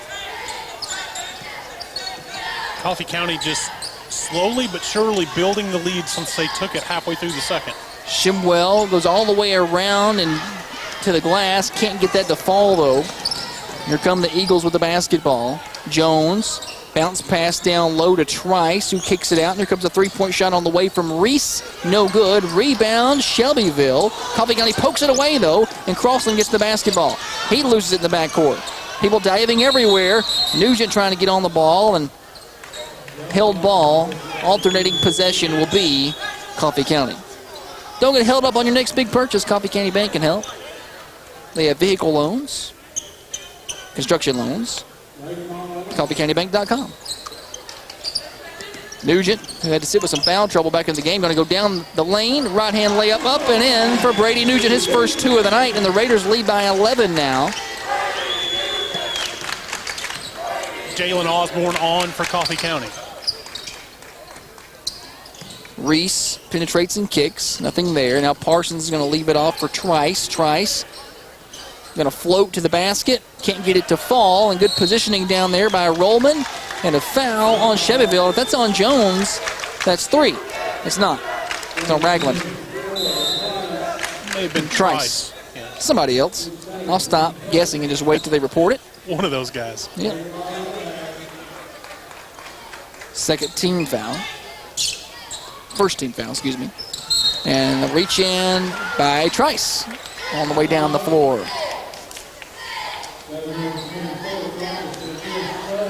Coffee County just slowly but surely building the lead since they took it halfway through the second. Shimwell goes all the way around and to the glass. Can't get that to fall, though. Here come the Eagles with the basketball. Jones. Bounce pass down low to Trice, who kicks it out. And here comes a three-point shot on the way from Reese. No good. Rebound, Shelbyville. Coffee County pokes it away, though, and Crossland gets the basketball. He loses it in the backcourt. People diving everywhere. Nugent trying to get on the ball, and held ball. Alternating possession will be Coffee County. Don't get held up on your next big purchase. Coffee County Bank can help. They have vehicle loans, construction loans. CoffeeCountyBank.com. Nugent, who had to sit with some foul trouble back in the game, going to go down the lane. Right-hand layup up and in for Brady Nugent, his first 2 of the night, and the Raiders lead by 11 now. Jalen Osborne on for Coffee County. Reese penetrates and kicks. Nothing there. Now Parsons is going to leave it off for Trice. Trice going to float to the basket. Can't get it to fall. And good positioning down there by Rollman. And a foul on Shelbyville. If that's on Jones, that's 3. It's not. It's on Ragland. May have been Trice. Yeah. Somebody else. I'll stop guessing and just wait till they report it. One of those guys. Yeah. Second team foul. First team foul, excuse me. And a reach in by Trice on the way down the floor.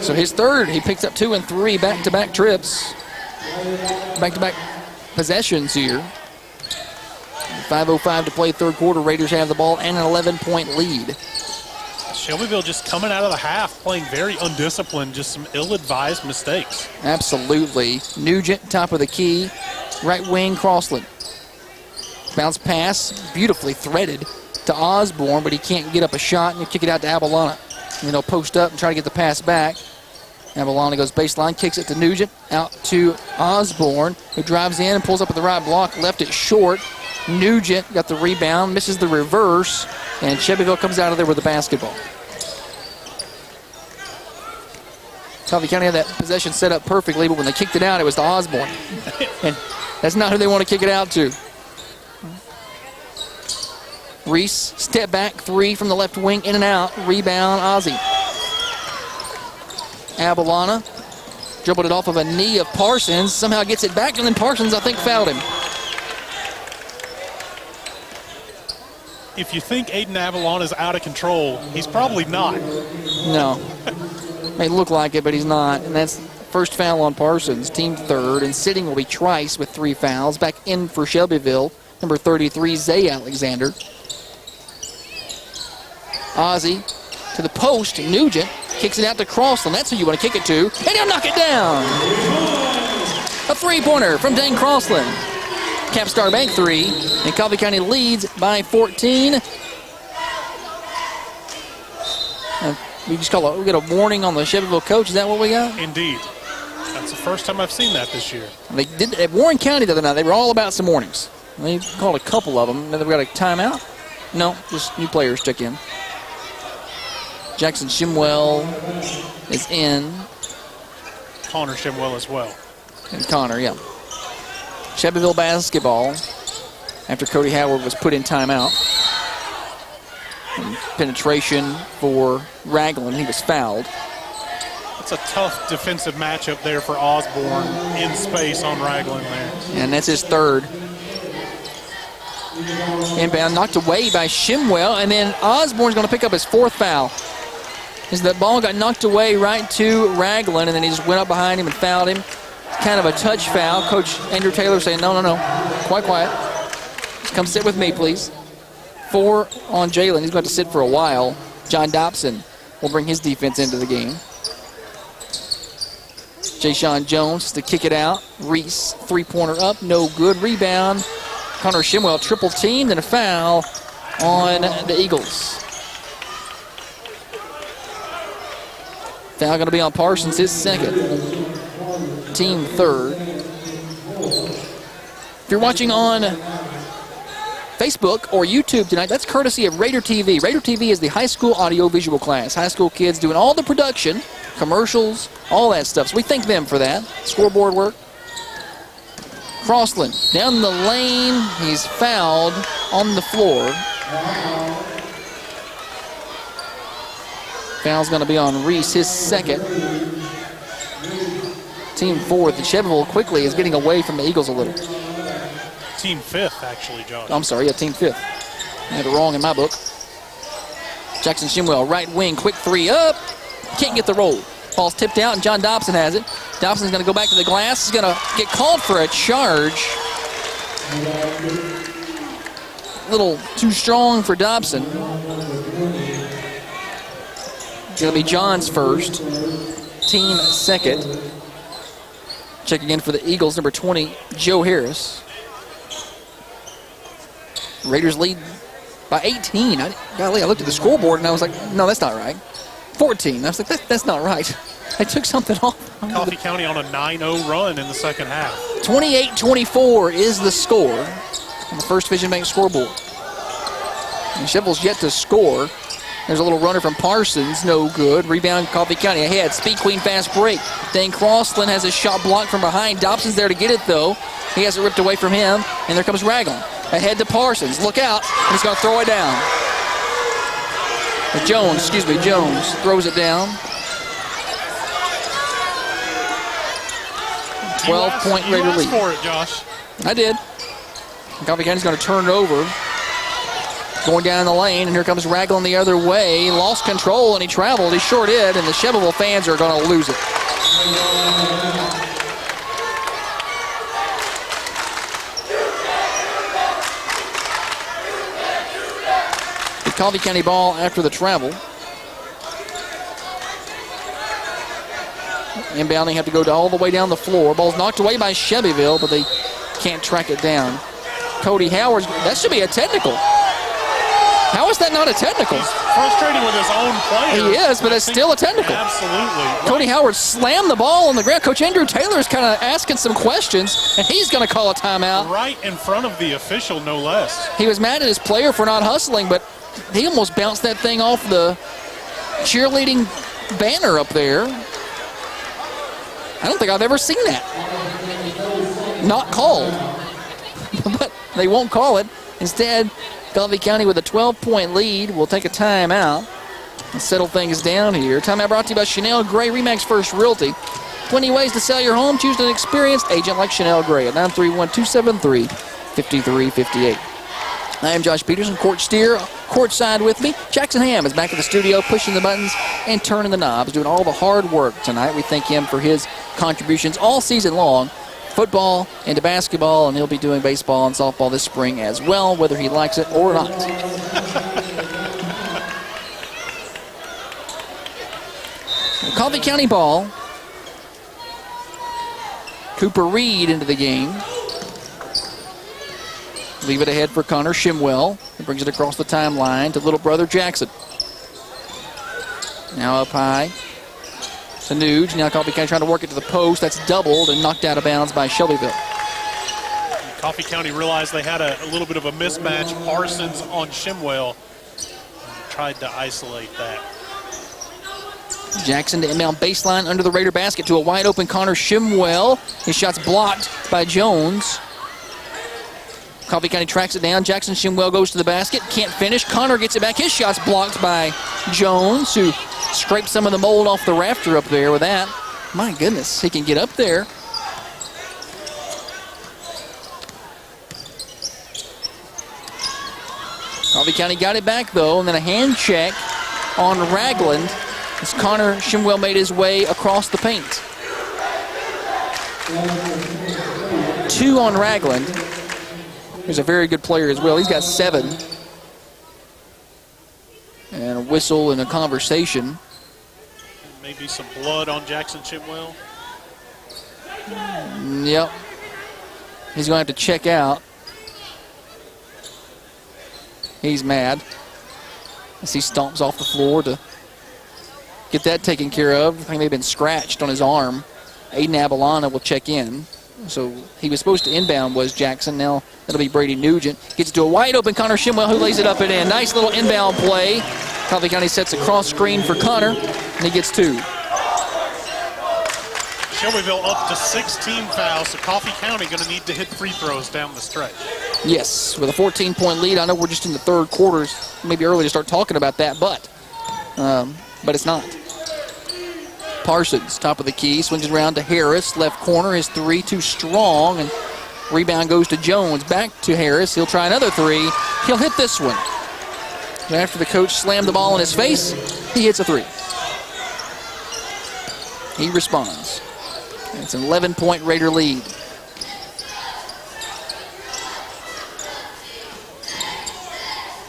So his third, he picks up 2 and 3 back-to-back trips. Back-to-back possessions here. 5:05 to play third quarter. Raiders have the ball and an 11-point lead. Shelbyville just coming out of the half, playing very undisciplined, just some ill-advised mistakes. Absolutely. Nugent, top of the key. Right wing, Crossland. Bounce pass, beautifully threaded to Osborne, but he can't get up a shot, and he'll kick it out to Avalana. And then he'll post up and try to get the pass back. Avalana goes baseline, kicks it to Nugent, out to Osborne, who drives in and pulls up at the right block, left it short. Nugent got the rebound, misses the reverse, and Shelbyville comes out of there with the basketball. Coffee County had that possession set up perfectly, but when they kicked it out, it was to Osborne. And that's not who they want to kick it out to. Reese, step back, 3 from the left wing, in and out, rebound, Ozzie. Avalana dribbled it off of a knee of Parsons, somehow gets it back, and then Parsons, I think, fouled him. If you think Aiden Avalon is out of control, he's probably not. No. May look like it, but he's not. And that's first foul on Parsons, team third. And sitting will be Trice with 3 fouls. Back in for Shelbyville, number 33, Zay Alexander. Ozzie to the post, Nugent kicks it out to Crossland. That's who you want to kick it to. And he'll knock it down. A 3-pointer from Dane Crossland. Capstar Bank 3, and Coffee County leads by 14. We just we get a warning on the Shelbyville coach. Is that what we got? Indeed. That's the first time I've seen that this year. They did at Warren County the other night. They were all about some warnings. They called a couple of them. Now they've got a timeout. No, just new players took in. Jackson Shimwell is in. Connor Shimwell as well. And Connor, yeah. Shelbyville basketball after Cody Howard was put in timeout. And penetration for Ragland. He was fouled. It's a tough defensive matchup there for Osborne in space on Ragland there. And that's his third. Inbound knocked away by Shimwell, and then Osborne's going to pick up his 4th foul. As the ball got knocked away right to Ragland, and then he just went up behind him and fouled him. Kind of a touch foul. Coach Andrew Taylor saying, no. Quiet. Just come sit with me, please. 4 on Jalen. He's going to sit for a while. John Dobson will bring his defense into the game. Jay-Sean Jones to kick it out. Reese, 3-pointer up, no good. Rebound. Connor Shimwell triple teamed and a foul on the Eagles. Foul going to be on Parsons, his second. Team third. If you're watching on Facebook or YouTube tonight, that's courtesy of Raider TV. Raider TV is the high school audio-visual class. High school kids doing all the production, commercials, all that stuff. So we thank them for that. Scoreboard work. Crossland down the lane. He's fouled on the floor. Foul's going to be on Reese, his second. Team fourth. And Shelbyville quickly is getting away from the Eagles a little. Team fifth, actually, Josh. I'm sorry, yeah, team fifth. I had it wrong in my book. Jackson Shimwell, right wing, quick 3 up. Can't get the roll. Ball's tipped out, and John Dobson has it. Dobson's going to go back to the glass. He's going to get called for a charge. A little too strong for Dobson. It's going to be John's first. Team second. Check again for the Eagles, number 20, Joe Harris. Raiders lead by 18. Golly, I looked at the scoreboard and I was like, no, that's not right. 14. I was like, that's not right. I took something off. Coffee County on a 9-0 run in the second half. 28-24 is the score on the First Vision Bank scoreboard. And Shelbyville's yet to score. There's a little runner from Parsons, no good. Rebound, Coffee County ahead. Speed Queen fast break. Dane Crossland has a shot blocked from behind. Dobson's there to get it, though. He has it ripped away from him, and there comes Ragland. Ahead to Parsons. Look out. And he's going to throw it down. Jones throws it down. 12-point Raider lead. You asked for it, Josh. I did. Coffee County's going to turn it over. Going down the lane, and here comes Ragland the other way. Lost control, and he traveled. He sure did, and the Shelbyville fans are going to lose it. The Coffee County ball after the travel. Inbounding have to go all the way down the floor. Ball's knocked away by Shelbyville, but they can't track it down. Cody Howard, that should be a technical. How is that not a technical? He's frustrated with his own player. He is, but it's still a technical. Absolutely. Cody Howard slammed the ball on the ground. Coach Andrew Taylor's kind of asking some questions, and he's going to call a timeout. Right in front of the official, no less. He was mad at his player for not hustling, but he almost bounced that thing off the cheerleading banner up there. I don't think I've ever seen that. Not called. But they won't call it. Instead, Coffee County with a 12-point lead will take a timeout and settle things down here. Timeout brought to you by Chanel Gray, RE/MAX First Realty. 20 ways to sell your home. Choose an experienced agent like Chanel Gray at 931-273-5358. I am Josh Peterson, court steer, courtside with me. Jackson Ham is back at the studio, pushing the buttons and turning the knobs, doing all the hard work tonight. We thank him for his contributions all season long. Football into basketball, and he'll be doing baseball and softball this spring as well, whether he likes it or not. Coffee County ball. Cooper Reed into the game. Leave it ahead for Connor Shimwell. He brings it across the timeline to little brother Jackson. Now up high to Nuge. Now Coffee County trying to work it to the post. That's doubled and knocked out of bounds by Shelbyville. Coffee County realized they had a little bit of a mismatch. Parsons on Shimwell tried to isolate that. Jackson to inbound baseline under the Raider basket to a wide open Connor Shimwell. His shot's blocked by Jones. Coffee County tracks it down. Jackson Shimwell goes to the basket. Can't finish. Connor gets it back. His shot's blocked by Jones, who scraped some of the mold off the rafter up there with that. My goodness, he can get up there. Coffee County got it back, though, and then a hand check on Ragland as Connor Shimwell made his way across the paint. 2 on Ragland. He's a very good player as well. He's got 7. And a whistle and a conversation. Maybe some blood on Jackson Shimwell. Yep. He's going to have to check out. He's mad as he stomps off the floor to get that taken care of. I think they've been scratched on his arm. Aiden Abalana will check in. So he was supposed to inbound was Jackson. Now that'll be Brady Nugent. Gets to a wide open Connor Shimwell who lays it up and in. Nice little inbound play. Coffee County sets a cross screen for Connor, and he gets 2. Shelbyville up to 16 fouls, so Coffee County going to need to hit free throws down the stretch. Yes, with a 14-point lead. I know we're just in the third quarters. Maybe early to start talking about that, but it's not. Parsons, top of the key, swings it around to Harris. Left corner, his 3 too strong, and rebound goes to Jones. Back to Harris. He'll try another 3. He'll hit this one. And after the coach slammed the ball in his face, he hits a 3. He responds. It's an 11-point Raider lead.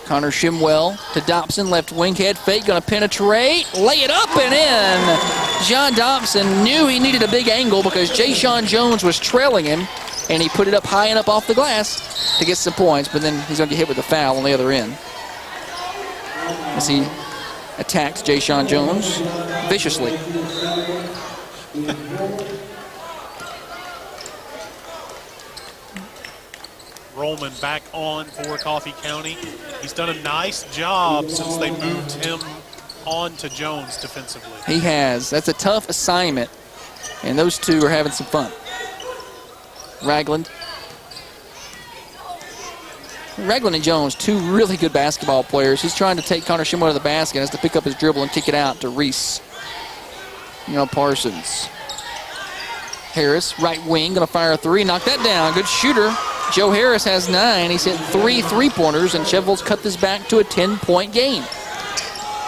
Connor Shimwell to Dobson, left wing head fake, going to penetrate, lay it up and in. John Dobson knew he needed a big angle because Jay-Sean Jones was trailing him, and he put it up high and up off the glass to get some points, but then he's going to get hit with a foul on the other end as he attacked Jay-Sean Jones viciously. Rollman back on for Coffee County. He's done a nice job since they moved him on to Jones defensively. He has. That's a tough assignment, and those two are having some fun. Ragland and Jones, 2 really good basketball players. He's trying to take Connor Shimwell to the basket, has to pick up his dribble and kick it out to Reese. Parsons. Harris, right wing, going to fire a three. Knock that down. Good shooter. Joe Harris has 9. He's hit 3 3-pointers, and Shelbyville's cut this back to a 10-point game.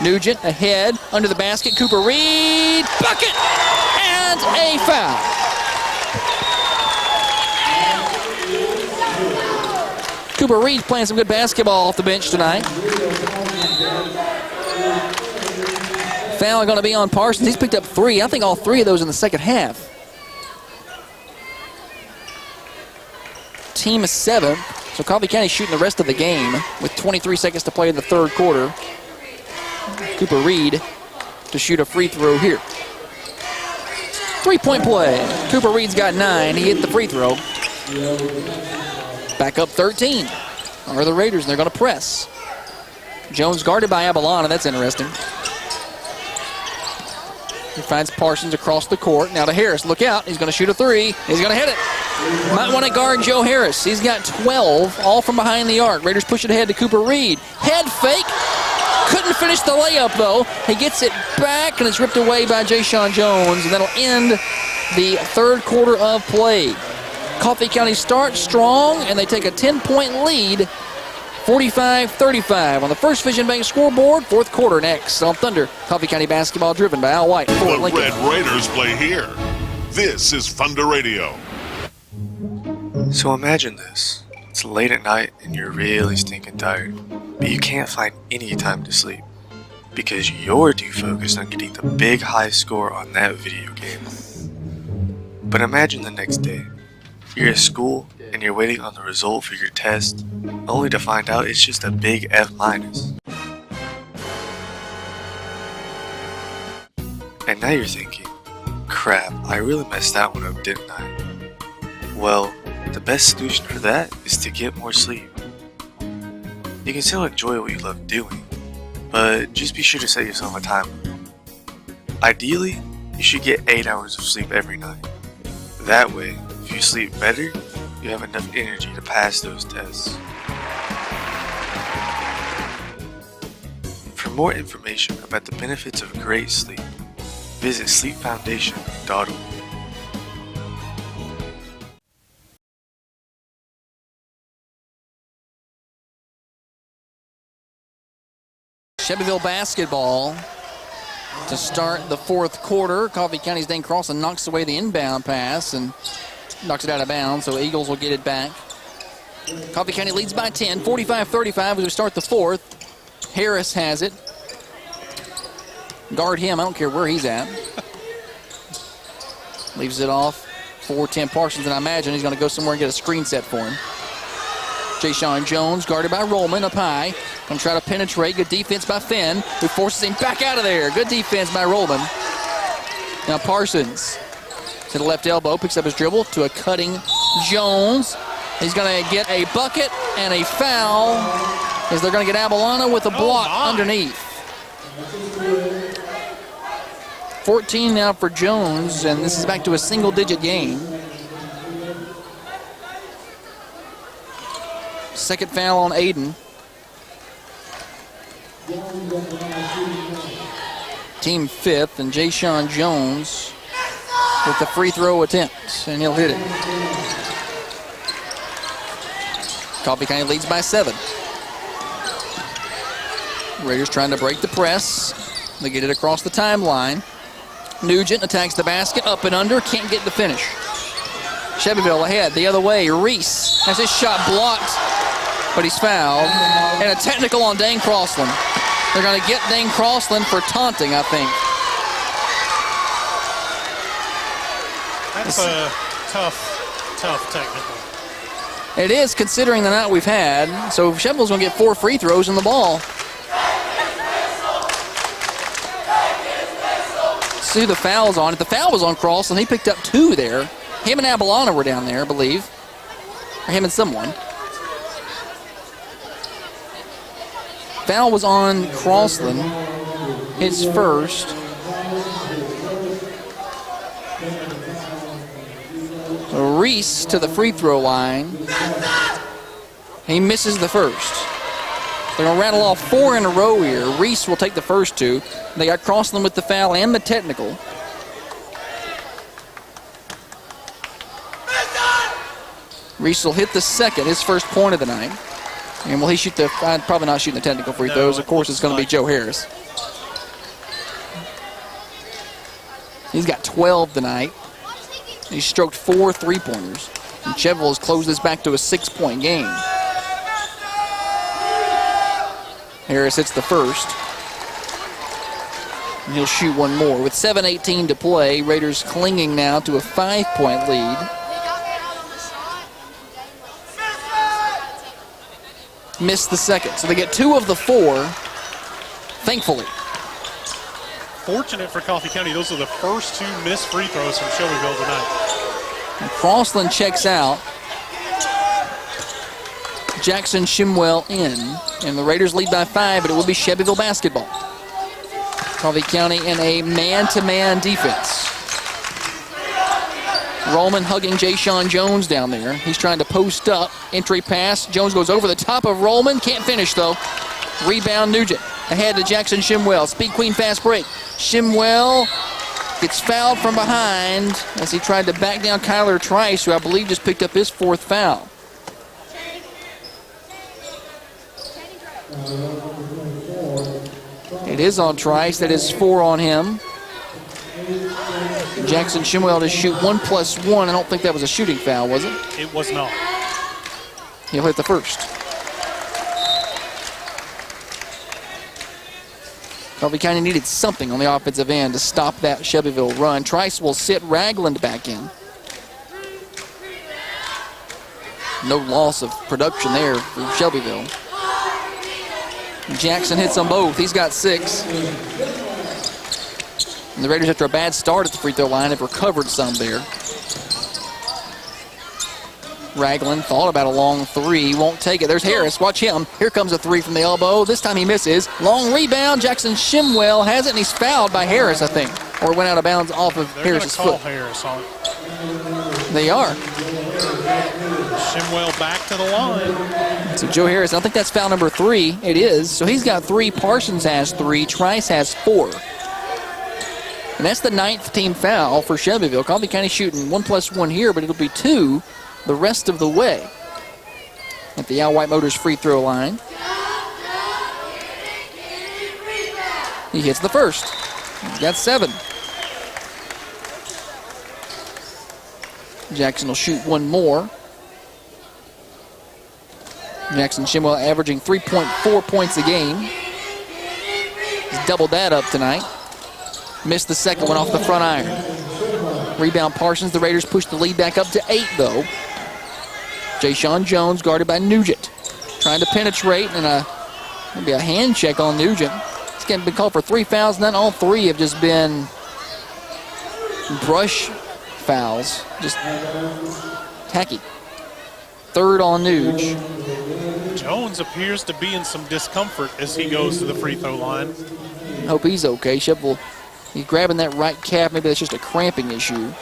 Nugent ahead, under the basket. Cooper Reed, bucket, and a foul. Cooper Reed's playing some good basketball off the bench tonight. Foul going to be on Parsons. He's picked up 3. I think all 3 of those in the second half. Team is 7. So Coffee County shooting the rest of the game with 23 seconds to play in the third quarter. Cooper Reed to shoot a free throw here. 3-point play. Cooper Reed's got 9. He hit the free throw. Back up 13 are the Raiders, and they're going to press. Jones guarded by Abalana. That's interesting. He finds Parsons across the court. Now to Harris. Look out. He's going to shoot a 3. He's going to hit it. Might want to guard Joe Harris. He's got 12, all from behind the arc. Raiders push it ahead to Cooper Reed. Head fake. Couldn't finish the layup, though. He gets it back, and it's ripped away by Ja'Shawn Jones, and that'll end the third quarter of play. Coffee County starts strong, and they take a 10-point lead, 45-35 on the First Vision Bank scoreboard. Fourth quarter next on Thunder. Coffee County basketball driven by Al White. The Red Raiders play here. This is Thunder Radio. So imagine this. It's late at night and you're really stinking tired, but you can't find any time to sleep because you're too focused on getting the big high score on that video game. But imagine the next day. You're at school and you're waiting on the result for your test, only to find out it's just a big F-. And now you're thinking, crap, I really messed that one up, didn't I? Well, the best solution for that is to get more sleep. You can still enjoy what you love doing, but just be sure to set yourself a timer. Ideally, you should get 8 hours of sleep every night. That way, if you sleep better, you have enough energy to pass those tests. For more information about the benefits of great sleep, visit sleepfoundation.org. Shelbyville basketball to start the fourth quarter. Coffee County's Dane Crossan knocks away the inbound pass and knocks it out of bounds, so Eagles will get it back. Coffee County leads by 10, 45-35 as we start the fourth. Harris has it. Guard him, I don't care where he's at. Leaves it off for Tim Parsons, and I imagine he's going to go somewhere and get a screen set for him. Ja'Shawn Jones guarded by Rollman up high. Going to try to penetrate. Good defense by Finn, who forces him back out of there. Good defense by Rollman. Now Parsons to the left elbow, picks up his dribble to a cutting Jones. He's going to get a bucket and a foul as they're going to get Abalana with a block underneath. 14 now for Jones, and this is back to a single-digit game. Second foul on Aiden. Team fifth, and Ja'Shawn Jones with the free throw attempt, and he'll hit it. Coffee County leads by 7. Raiders trying to break the press. They get it across the timeline. Nugent attacks the basket, up and under, can't get the finish. Shelbyville ahead, the other way. Reese has his shot blocked, but he's fouled. And a technical on Dane Crossland. They're going to get Dane Crossland for taunting, I think. That's a tough technical. It is, considering the night we've had. So Shelbyville's going to get 4 free throws in the ball. See who the foul's on. If the foul was on Crossland, he picked up 2 there. Him and Abalana were down there, I believe. Or him and someone. Foul was on Crossland. His first. So Reese to the free throw line. He misses the first. They're going to rattle off 4 in a row here. Reese will take the first 2. They got Crossland with the foul and the technical. Reese will hit the second, his first point of the night. And will he shoot the, probably not shooting the technical free throws. Of course, it's going to be Joe Harris. He's got 12 tonight. He's stroked 4 3-pointers. And Shelbyville has closed this back to a 6-point game. Harris hits the first. And he'll shoot one more. With 7:18 to play, Raiders clinging now to a 5-point lead. Missed the second. So they get 2 of the 4, thankfully. Fortunate for Coffee County, those are the first 2 missed free throws from Shelbyville tonight. And Crossland checks out. Jackson Shimwell in. And the Raiders lead by 5, but it will be Shelbyville basketball. Coffee County in a man-to-man defense. Roman hugging Jayshon Jones down there. He's trying to post up. Entry pass. Jones goes over the top of Roman. Can't finish, though. Rebound, Nugent. Ahead to Jackson Shimwell. Speed Queen fast break. Shimwell gets fouled from behind as he tried to back down Kyler Trice, who I believe just picked up his 4th foul. It is on Trice. That is 4 on him. Jackson Shimwell to shoot 1+1. I don't think that was a shooting foul, was it? It was not. He'll hit the first. Coffee County needed something on the offensive end to stop that Shelbyville run. Trice will sit Ragland back in. No loss of production there for Shelbyville. Jackson hits on both. He's got 6. And the Raiders, after a bad start at the free throw line, have recovered some there. Ragland thought about a long 3. Won't take it. There's Harris. Watch him. Here comes a 3 from the elbow. This time he misses. Long rebound. Jackson Shimwell has it, and he's fouled by Harris, I think. Or went out of bounds off of Harris's foot. They're going to call Harris on it. They are. Shimwell back to the line. So Joe Harris, I think that's foul number 3. It is. So he's got 3. Parsons has 3. Trice has 4. And that's the 9th team foul for Shelbyville. Coffee County shooting 1+1 here, but it'll be 2 the rest of the way at the Al White Motors free throw line. He hits the first. He's got 7. Jackson will shoot one more. Jackson Shimwell averaging 3.4 points a game. He's doubled that up tonight. Missed the second one off the front iron. Rebound Parsons. The Raiders push the lead back up to 8, though. Jayshon Jones guarded by Nugent. Trying to penetrate, and maybe a hand check on Nugent. He's going to be called for 3 fouls, and then all 3 have just been brush fouls. Just tacky. 3rd on Nuge. Jones appears to be in some discomfort as he goes to the free throw line. Hope he's okay. Shelbyville, he's grabbing that right calf. Maybe that's just a cramping issue.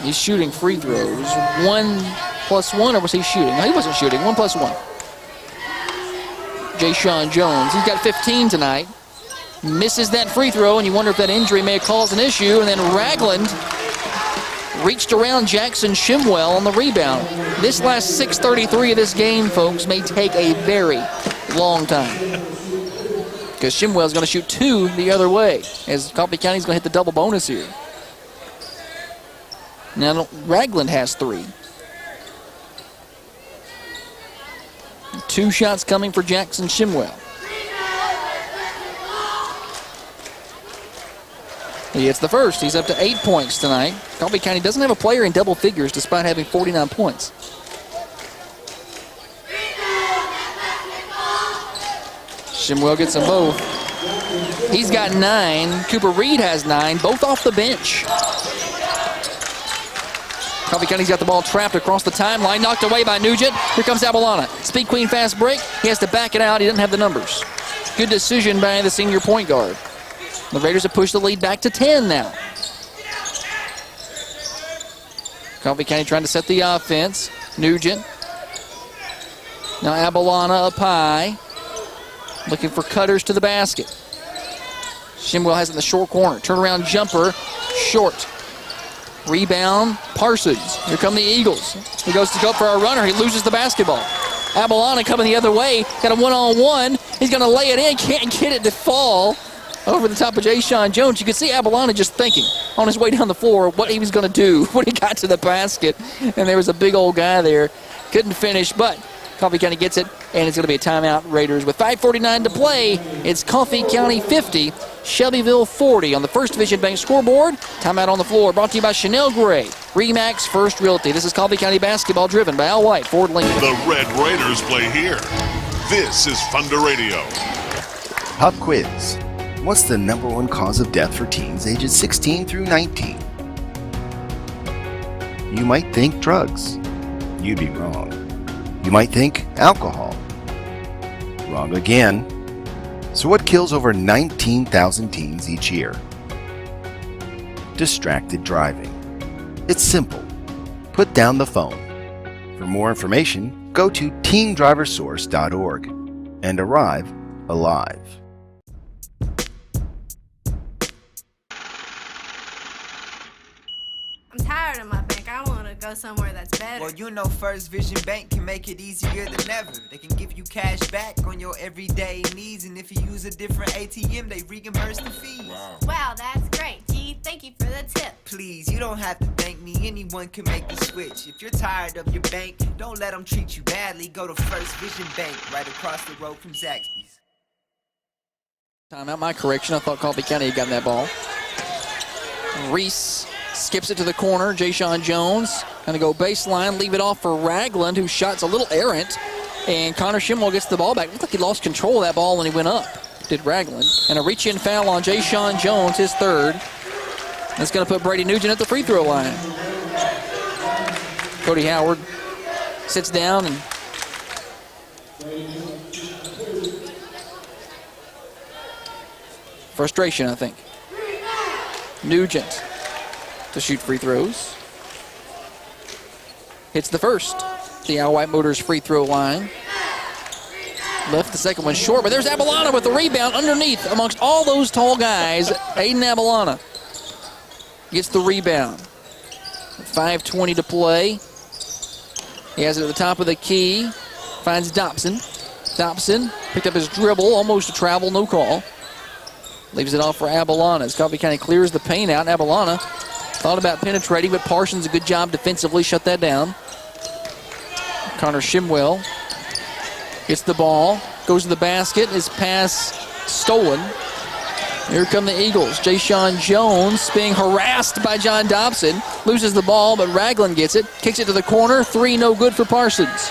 He's shooting free throws. 1+1, or was he shooting? No, he wasn't shooting. 1+1. Jayshon Jones, he's got 15 tonight. Misses that free throw, and you wonder if that injury may have caused an issue. And then Ragland reached around Jackson Shimwell on the rebound. This last 6:33 of this game, folks, may take a very long time, because Shimwell's going to shoot 2 the other way, as Coffee County's going to hit the double bonus here. Now Ragland has 3. 2 shots coming for Jackson Shimwell. He hits the first. He's up to 8 points tonight. Coffee County doesn't have a player in double figures despite having 49 points. Shimwell gets them both. He's got 9. Cooper Reed has 9, both off the bench. Coffee County's got the ball trapped across the timeline, knocked away by Nugent. Here comes Abalana. Speed Queen fast break. He has to back it out. He doesn't have the numbers. Good decision by the senior point guard. The Raiders have pushed the lead back to 10 now. Coffee County trying to set the offense. Nugent. Now Abalana up high. Looking for cutters to the basket. Shimwell has it in the short corner. Turnaround jumper. Short. Rebound, Parsons. Here come the Eagles. He goes to go for a runner. He loses the basketball. Abalana coming the other way. Got a one-on-one. He's going to lay it in. Can't get it to fall over the top of Jay-Sean Jones. You can see Abalana just thinking on his way down the floor what he was going to do when he got to the basket. And there was a big old guy there. Couldn't finish, but Coffee County gets it, and it's going to be a timeout, Raiders. With 5:49 to play, it's Coffee County 50, Shelbyville 40 on the First Division Bank scoreboard. Timeout on the floor brought to you by Chanel Gray, Remax First Realty. This is Coffee County basketball driven by Al White, Ford Lincoln. The Red Raiders play here. This is Thunder Radio. Pop quiz. What's the #1 cause of death for teens ages 16 through 19? You might think drugs. You'd be wrong. You might think alcohol. Wrong again. So what kills over 19,000 teens each year? Distracted driving. It's simple. Put down the phone. For more information, go to teendriversource.org and arrive alive. I'm tired of my bank. I want to go somewhere that's better. Well, you know First Vision Bank can make it easier than ever. They can give you cash back on your everyday needs, and if you use a different ATM, they reimburse the fees. Wow, that's great. Gee, thank you for the tip. Please, you don't have to thank me. Anyone can make the switch. If you're tired of your bank, don't let them treat you badly. Go to First Vision Bank, right across the road from Zaxby's. Timeout, my correction. I thought Coffee County had gotten that ball. Reese skips it to the corner. Jay-Sean Jones going to go baseline, leave it off for Ragland, whose shot's a little errant. And Connor Shimwell gets the ball back. Looked like he lost control of that ball when he went up, did Ragland. And a reach-in foul on Jay-Sean Jones, his third. That's going to put Brady Nugent at the free throw line. Cody Howard sits down and frustration, I think. Nugent to shoot free throws. Hits the first. The Al White Motors free throw line. Left the second one short, but there's Abalana with the rebound underneath amongst all those tall guys. Aiden Abalana gets the rebound. 5:20 to play. He has it at the top of the key. Finds Dobson. Dobson picked up his dribble, almost a travel, no call. Leaves it off for Abalana as Coffee County clears the paint out. Abalana thought about penetrating, but Parsons, a good job defensively, shut that down. Connor Shimwell gets the ball, goes to the basket, his pass stolen. Here come the Eagles. Jay-Sean Jones being harassed by John Dobson. Loses the ball, but Ragland gets it. Kicks it to the corner. Three, no good for Parsons.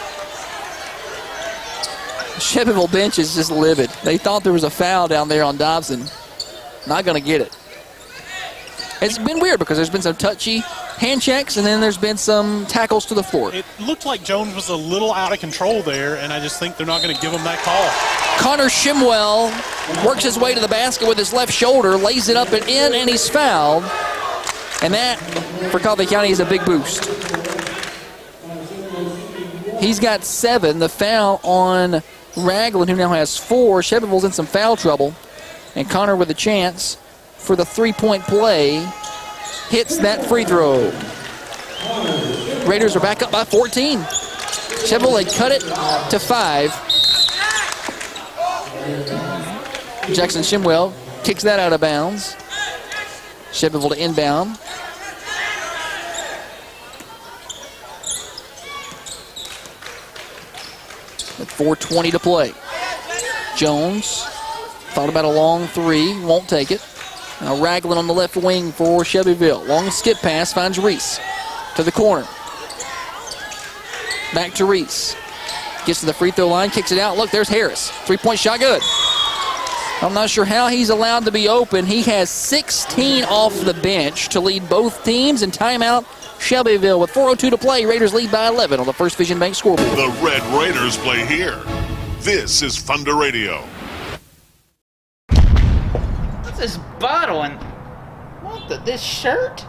Shelbyville bench is just livid. They thought there was a foul down there on Dobson. Not going to get it. It's been weird because there's been some touchy hand checks, and then there's been some tackles to the floor. It looked like Jones was a little out of control there, and I just think they're not going to give him that call. Connor Shimwell works his way to the basket with his left shoulder, lays it up and in, and he's fouled. And that, for Coffee County, is a big boost. He's got 7. The foul on Ragland, who now has 4. Shelbyville's in some foul trouble. And Connor with a chance for the three-point play hits that free throw. Raiders are back up by 14. Shelbyville had cut it to 5. Jackson Shimwell kicks that out of bounds. Shelbyville to inbound. With 4:20 to play. Jones thought about a long three, won't take it. Now Ragland on the left wing for Shelbyville. Long skip pass, finds Reese to the corner. Back to Reese. Gets to the free throw line, kicks it out. Look, there's Harris. Three-point shot, good. I'm not sure how he's allowed to be open. He has 16 off the bench to lead both teams, and timeout Shelbyville with 4:02 to play. Raiders lead by 11 on the First Vision Bank scoreboard. The Red Raiders play here. This is Thunder Radio. What's this bottle and this shirt?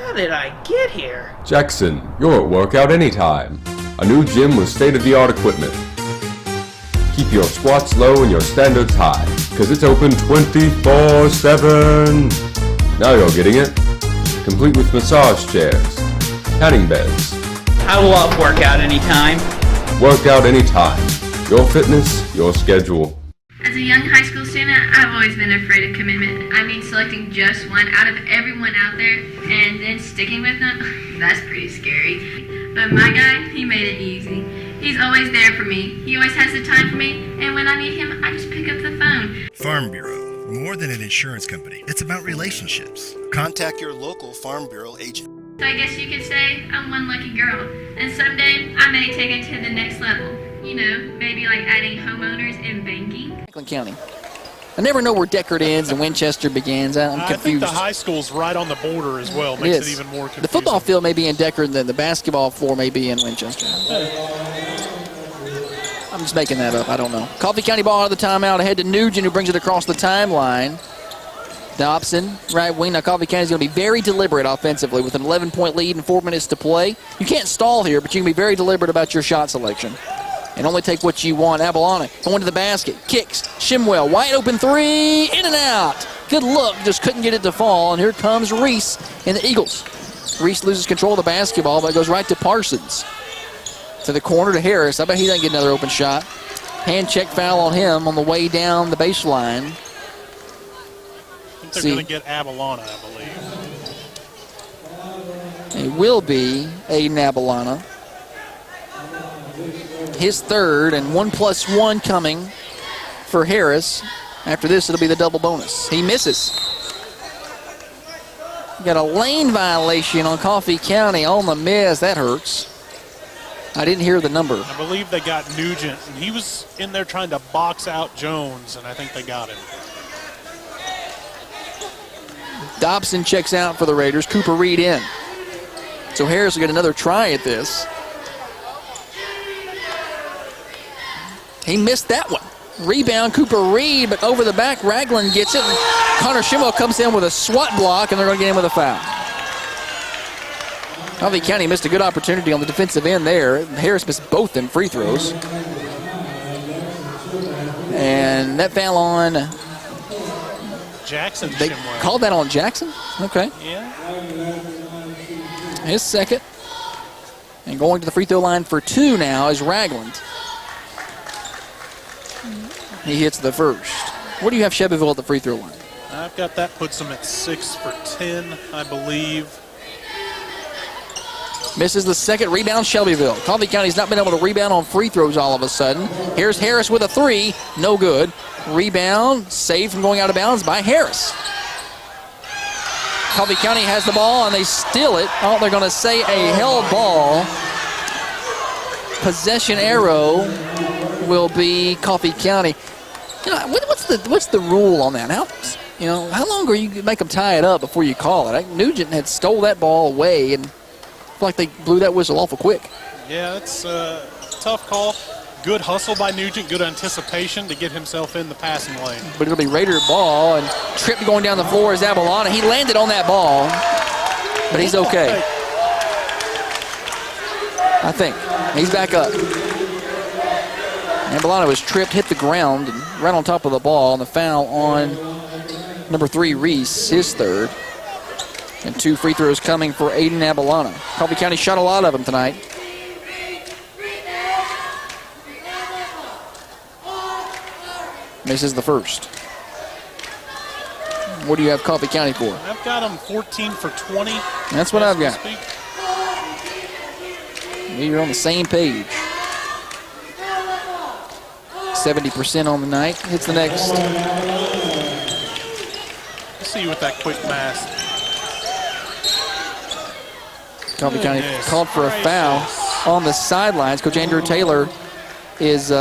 How did I get here? Jackson, you're at workout anytime. A new gym with state-of-the-art equipment. Keep your squats low and your standards high, because it's open 24/7. Now you're getting it. complete with massage chairs, tanning beds. I love workout anytime. Workout anytime. Your fitness, your schedule. As a young high school student, I've always been afraid of commitment. I mean, selecting just one out of everyone out there and then sticking with them, that's pretty scary. But my guy, he made it easy. He's always there for me. He always has the time for me, and when I need him, I just pick up the phone. Farm Bureau, more than an insurance company. It's about relationships. Contact your local Farm Bureau agent. So I guess you could say I'm one lucky girl, and someday I may take it to the next level. You know, maybe like adding homeowners and banking. Franklin County. I never know where Deckard ends and Winchester begins. I'm confused. I think the high school's right on the border as well. Makes it even more confusing. The football field may be in Deckard, and the basketball floor may be in Winchester. I'm just making that up. I don't know. Coffee County ball out of the timeout. Ahead to Nugent, who brings it across the timeline. Dobson, right wing. Now Coffee County is going to be very deliberate offensively with an 11-point lead and 4 minutes to play. You can't stall here, but you can be very deliberate about your shot selection and only take what you want. Avalon going to the basket, kicks. Shimwell, wide open three, in and out. Good look, just couldn't get it to fall. And here comes Reese and the Eagles. Reese loses control of the basketball, but it goes right to Parsons. To the corner to Harris. I bet he doesn't get another open shot. Hand check foul on him on the way down the baseline. I think they're going to get Avalana, I believe. It will be Aiden Avalana. His third, and 1+1 coming for Harris. After this, it'll be the double bonus. He misses. Got a lane violation on Coffee County on the miss. That hurts. I didn't hear the number. I believe they got Nugent, and he was in there trying to box out Jones, and I think they got him. Dobson checks out for the Raiders. Cooper Reed in. So Harris will get another try at this. He missed that one. Rebound, Cooper Reed, but over the back, Ragland gets it. And Connor Shimwell comes in with a SWAT block, and they're going to get him with a foul. Coffee County missed a good opportunity on the defensive end there. Harris missed both them free throws. And that foul on Jackson. They Shimwell. called that on Jackson? Okay. Yeah. His second. And going to the free throw line for two now is Ragland. He hits the first. What do you have Shelbyville at the free throw line? I've got that puts them at 6 for 10, I believe. Misses the second. Rebound, Shelbyville. Coffee County's not been able to rebound on free throws all of a sudden. Here's Harris with a three. No good. Rebound, saved from going out of bounds by Harris. Coffee County has the ball, and they steal it. Oh, they're going to say a held ball. Possession arrow will be Coffee County. You know, what's the rule on that? How long are you make them tie it up before you call it? Nugent had stole that ball away, and like they blew that whistle awful quick. Yeah, it's a tough call. Good hustle by Nugent, good anticipation to get himself in the passing lane. But it'll be Raider ball, and Tripp going down the floor is Avalana. He landed on that ball, but he's okay. I think. He's back up. Avalana was tripped, hit the ground, and right on top of the ball, and the foul on number 3, Reese, his third. And 2 free throws coming for Aiden Avalana. Coffee County shot a lot of them tonight. Misses the first. What do you have Coffee County for? I've got them 14 for 20. That's what I've got. You're on the same page. 70% on the night. Hits the next. Let's see with that quick math. Coffee County called for a foul on the sidelines. Coach Andrew Taylor is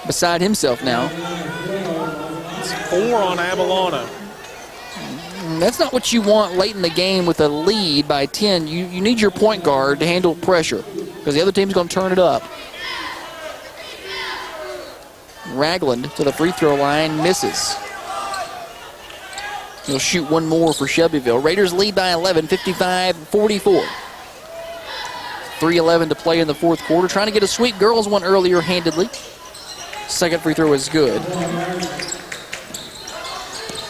beside himself now. It's 4 on Avalana. That's not what you want late in the game with a lead by 10. You need your point guard to handle pressure because the other team's going to turn it up. Ragland to the free throw line, misses. He'll shoot one more for Shelbyville. Raiders lead by 11, 55-44. 3:11 to play in the fourth quarter. Trying to get a sweep. Girls one earlier handedly. Second free throw is good.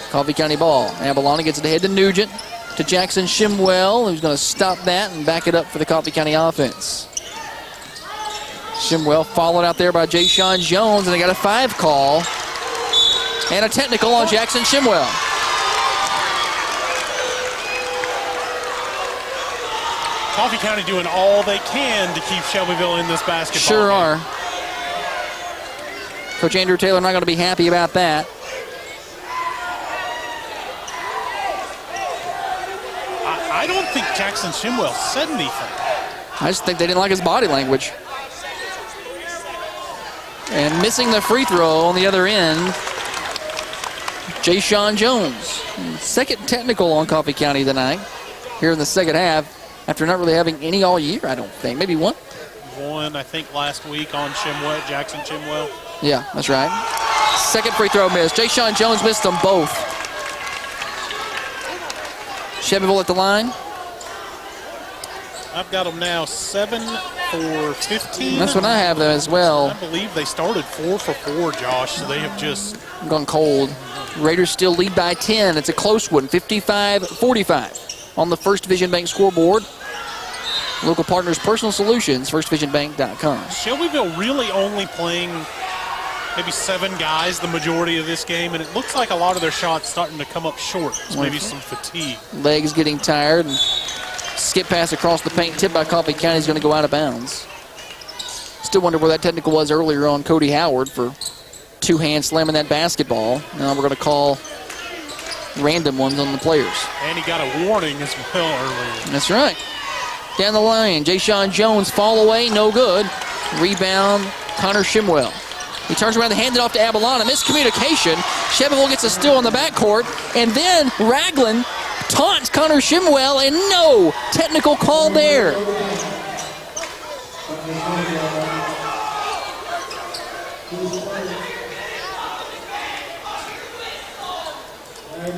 Coffee County ball. Avalana gets it ahead to Nugent. to Jackson Shimwell, who's going to stop that and back it up for the Coffee County offense. Shimwell followed out there by Jay-Sean Jones, and they got a 5 call. And a technical on Jackson Shimwell. Coffee County doing all they can to keep Shelbyville in this basketball Sure game. are. Coach Andrew Taylor not going to be happy about that. I don't think Jackson Shimwell said anything. I just think they didn't like his body language. And missing the free throw on the other end, Jay-Sean Jones. Second technical on Coffee County tonight here in the second half after not really having any all year, I don't think. Maybe one? One, I think, last week on Shimwell, Jackson Shimwell. Yeah, that's right. Second free throw miss. Jay-Sean Jones missed them both. Shelbyville at the line. I've got them now 7 for 15. That's what I have them as well. I believe they started 4 for 4, Josh, so they have just gone cold. Raiders still lead by 10. It's a close one, 55-45 on the First Vision Bank scoreboard. Local partners, Personal Solutions, firstvisionbank.com. Shelbyville really only playing maybe 7 guys the majority of this game, and it looks like a lot of their shots starting to come up short. So maybe some fatigue. Legs getting tired, and skip pass across the paint, tipped by Coffee County, is going to go out of bounds. Still wonder where that technical was earlier on Cody Howard for two-hand slamming that basketball. Now we're going to call random ones on the players. And he got a warning as well earlier. That's right. Down the lane, Jay-Sean Jones, fall away, no good. Rebound, Connor Shimwell. He turns around and hands it off to Abalana. Miscommunication. Shelbyville gets a steal in the backcourt, and then Ragland taunts Connor Shimwell, and no technical call there.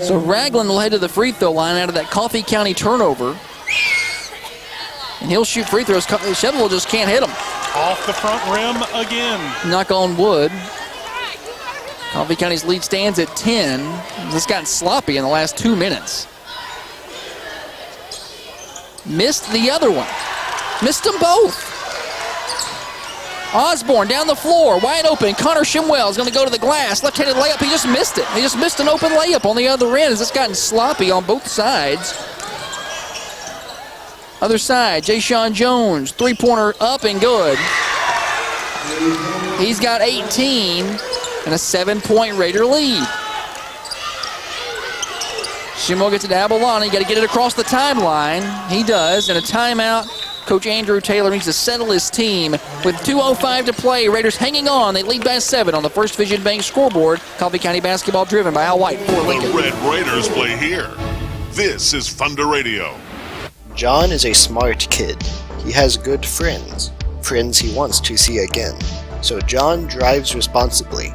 So Ragland will head to the free throw line out of that Coffee County turnover. And he'll shoot free throws. Shelbyville just can't hit him. Off the front rim again. Knock on wood. Coffee County's lead stands at 10. This got sloppy in the last 2 minutes. Missed the other one. Missed them both. Osborne down the floor, wide open. Connor Shimwell is going to go to the glass. Left-handed layup, he just missed it. He just missed an open layup on the other end as it's gotten sloppy on both sides. Other side, Jay-Sean Jones, three-pointer up and good. He's got 18 and a 7-point Raider lead. Shimwell gets it to Abalana. You got to get it across the timeline. He does, and a timeout. Coach Andrew Taylor needs to settle his team with 2:05 to play. Raiders hanging on. They lead by 7 on the First Vision Bank scoreboard. Coffee County basketball driven by Al White for Lincoln. The Red Raiders play here. This is Thunder Radio. John is a smart kid. He has good friends. Friends he wants to see again. So John drives responsibly.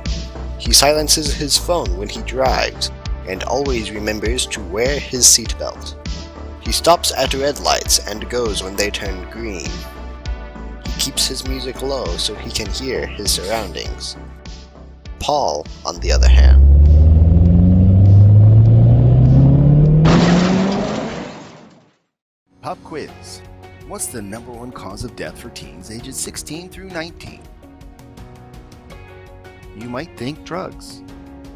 He silences his phone when he drives and always remembers to wear his seatbelt. He stops at red lights and goes when they turn green. He keeps his music low so he can hear his surroundings. Paul, on the other hand. Pop quiz. What's the #1 cause of death for teens ages 16 through 19? You might think drugs.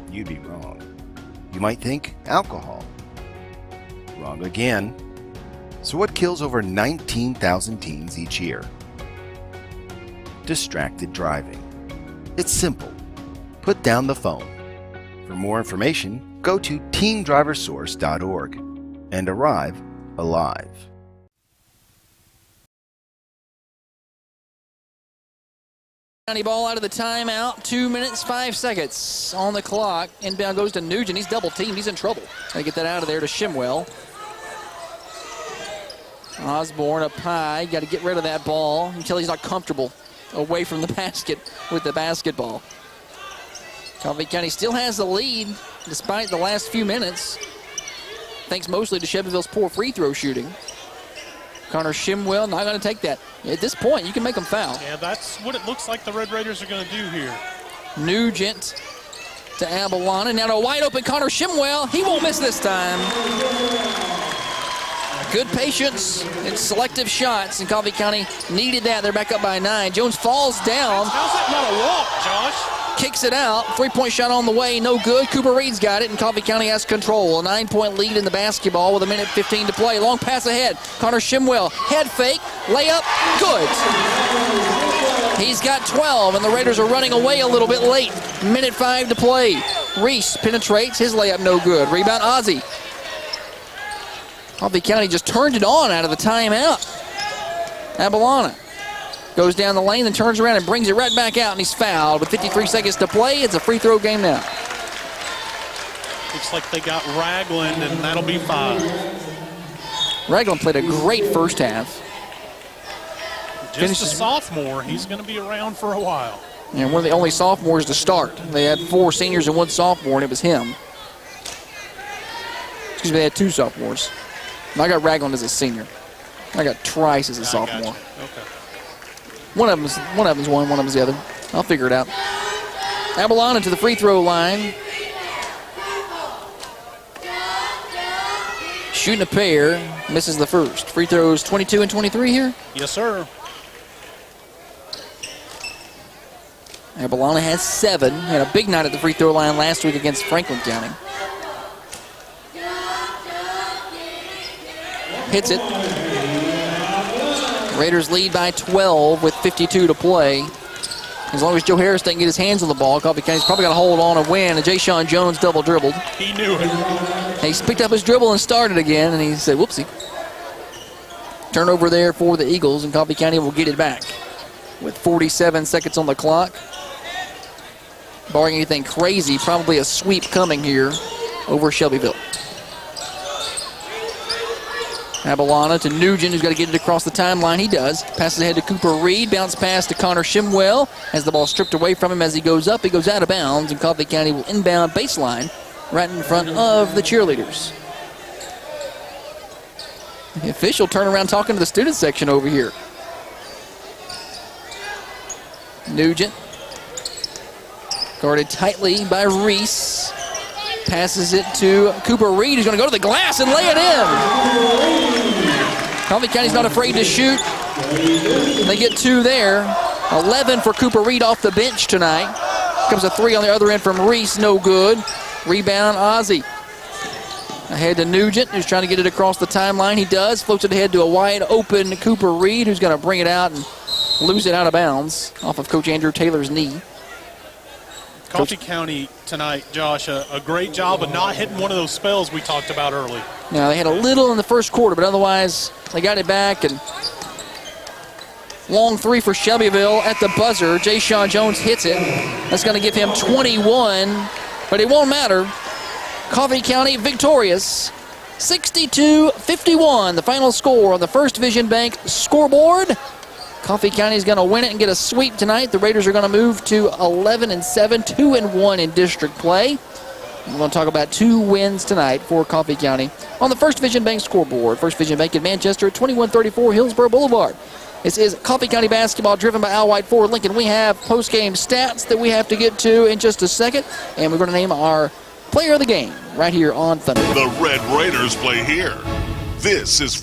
You'd be wrong. You might think alcohol. Wrong again. So what kills over 19,000 teens each year? Distracted driving. It's simple. Put down the phone. For more information, go to teendriversource.org and arrive alive. County ball out of the timeout. 2 minutes, 5 seconds on the clock. Inbound goes to Nugent. He's double teamed. He's in trouble. They get that out of there to Shimwell. Osborne up high. Got to get rid of that ball until he's not comfortable away from the basket with the basketball. Coffee County still has the lead despite the last few minutes. Thanks mostly to Shelbyville's poor free throw shooting. Connor Shimwell not going to take that. At this point, you can make them foul. Yeah, that's what it looks like the Red Raiders are going to do here. Nugent to Abalana. Now to a wide open Connor Shimwell. He won't miss this time. Good patience and selective shots, and Coffee County needed that. They're back up by 9. Jones falls down. How's that not a walk, Josh? Kicks it out. 3-point shot on the way. No good. Cooper Reed's got it, and Coffee County has control. A 9-point lead in the basketball with 1:15 to play. Long pass ahead. Connor Shimwell. Head fake. Layup. Good. He's got 12, and the Raiders are running away a little bit late. 1:05 to play. Reese penetrates. His layup no good. Rebound Ozzie. Coffee County just turned it on out of the timeout. Abalana goes down the lane and turns around and brings it right back out, and he's fouled with 53 seconds to play. It's a free throw game now. Looks like they got Ragland, and that'll be 5. Ragland played a great first half. Just a sophomore. He's going to be around for a while. And one of the only sophomores to start. They had 4 seniors and 1 sophomore, and it was him. Excuse me, they had 2 sophomores. And I got Ragland as a senior. I got Trice as a sophomore. Okay. One of them's one, one of them's the other. I'll figure it out. Abalana to the free throw line. Shooting a pair, misses the first. Free throws 22 and 23 here. Yes, sir. Abalana has 7. Had a big night at the free throw line last week against Franklin County. Hits it. Raiders lead by 12 with 52 to play. As long as Joe Harris doesn't get his hands on the ball, Coffee County's probably got to hold on and win. And Jay-Sean Jones double dribbled. He knew it. He's picked up his dribble and started again, and he said, whoopsie. Turnover there for the Eagles, and Coffee County will get it back with 47 seconds on the clock. Barring anything crazy, probably a sweep coming here over Shelbyville. Abalana to Nugent, who's got to get it across the timeline. He does. Passes ahead to Cooper Reed. Bounce pass to Connor Shimwell. Has the ball stripped away from him as he goes up. He goes out of bounds, and Coffee County will inbound baseline right in front of the cheerleaders. The official turn around talking to the student section over here. Nugent. Guarded tightly by Reese. Passes it to Cooper Reed, who's going to go to the glass and lay it in. Coffee County's not afraid to shoot. They get 2 there. 11 for Cooper Reed off the bench tonight. Comes a 3 on the other end from Reese, no good. Rebound, Ozzie. Ahead to Nugent, who's trying to get it across the timeline. He does. Floats it ahead to a wide open Cooper Reed, who's going to bring it out and lose it out of bounds off of Coach Andrew Taylor's knee. Coffee County tonight, Josh, a great job of not hitting one of those spells we talked about early. Now, they had a little in the first quarter, but otherwise they got it back. And long 3 for Shelbyville at the buzzer. Jay-Sean Jones hits it. That's going to give him 21, but it won't matter. Coffee County victorious, 62-51, the final score on the First Vision Bank scoreboard. Coffee County is going to win it and get a sweep tonight. The Raiders are going to move to 11-7, 2-1 in district play. We're going to talk about 2 wins tonight for Coffee County on the First Vision Bank scoreboard. First Vision Bank in Manchester at 2134 Hillsborough Boulevard. This is Coffee County basketball driven by Al White Ford Lincoln. We have post-game stats that we have to get to in just a second, and we're going to name our player of the game right here on Thunder. The Red Raiders play here. This is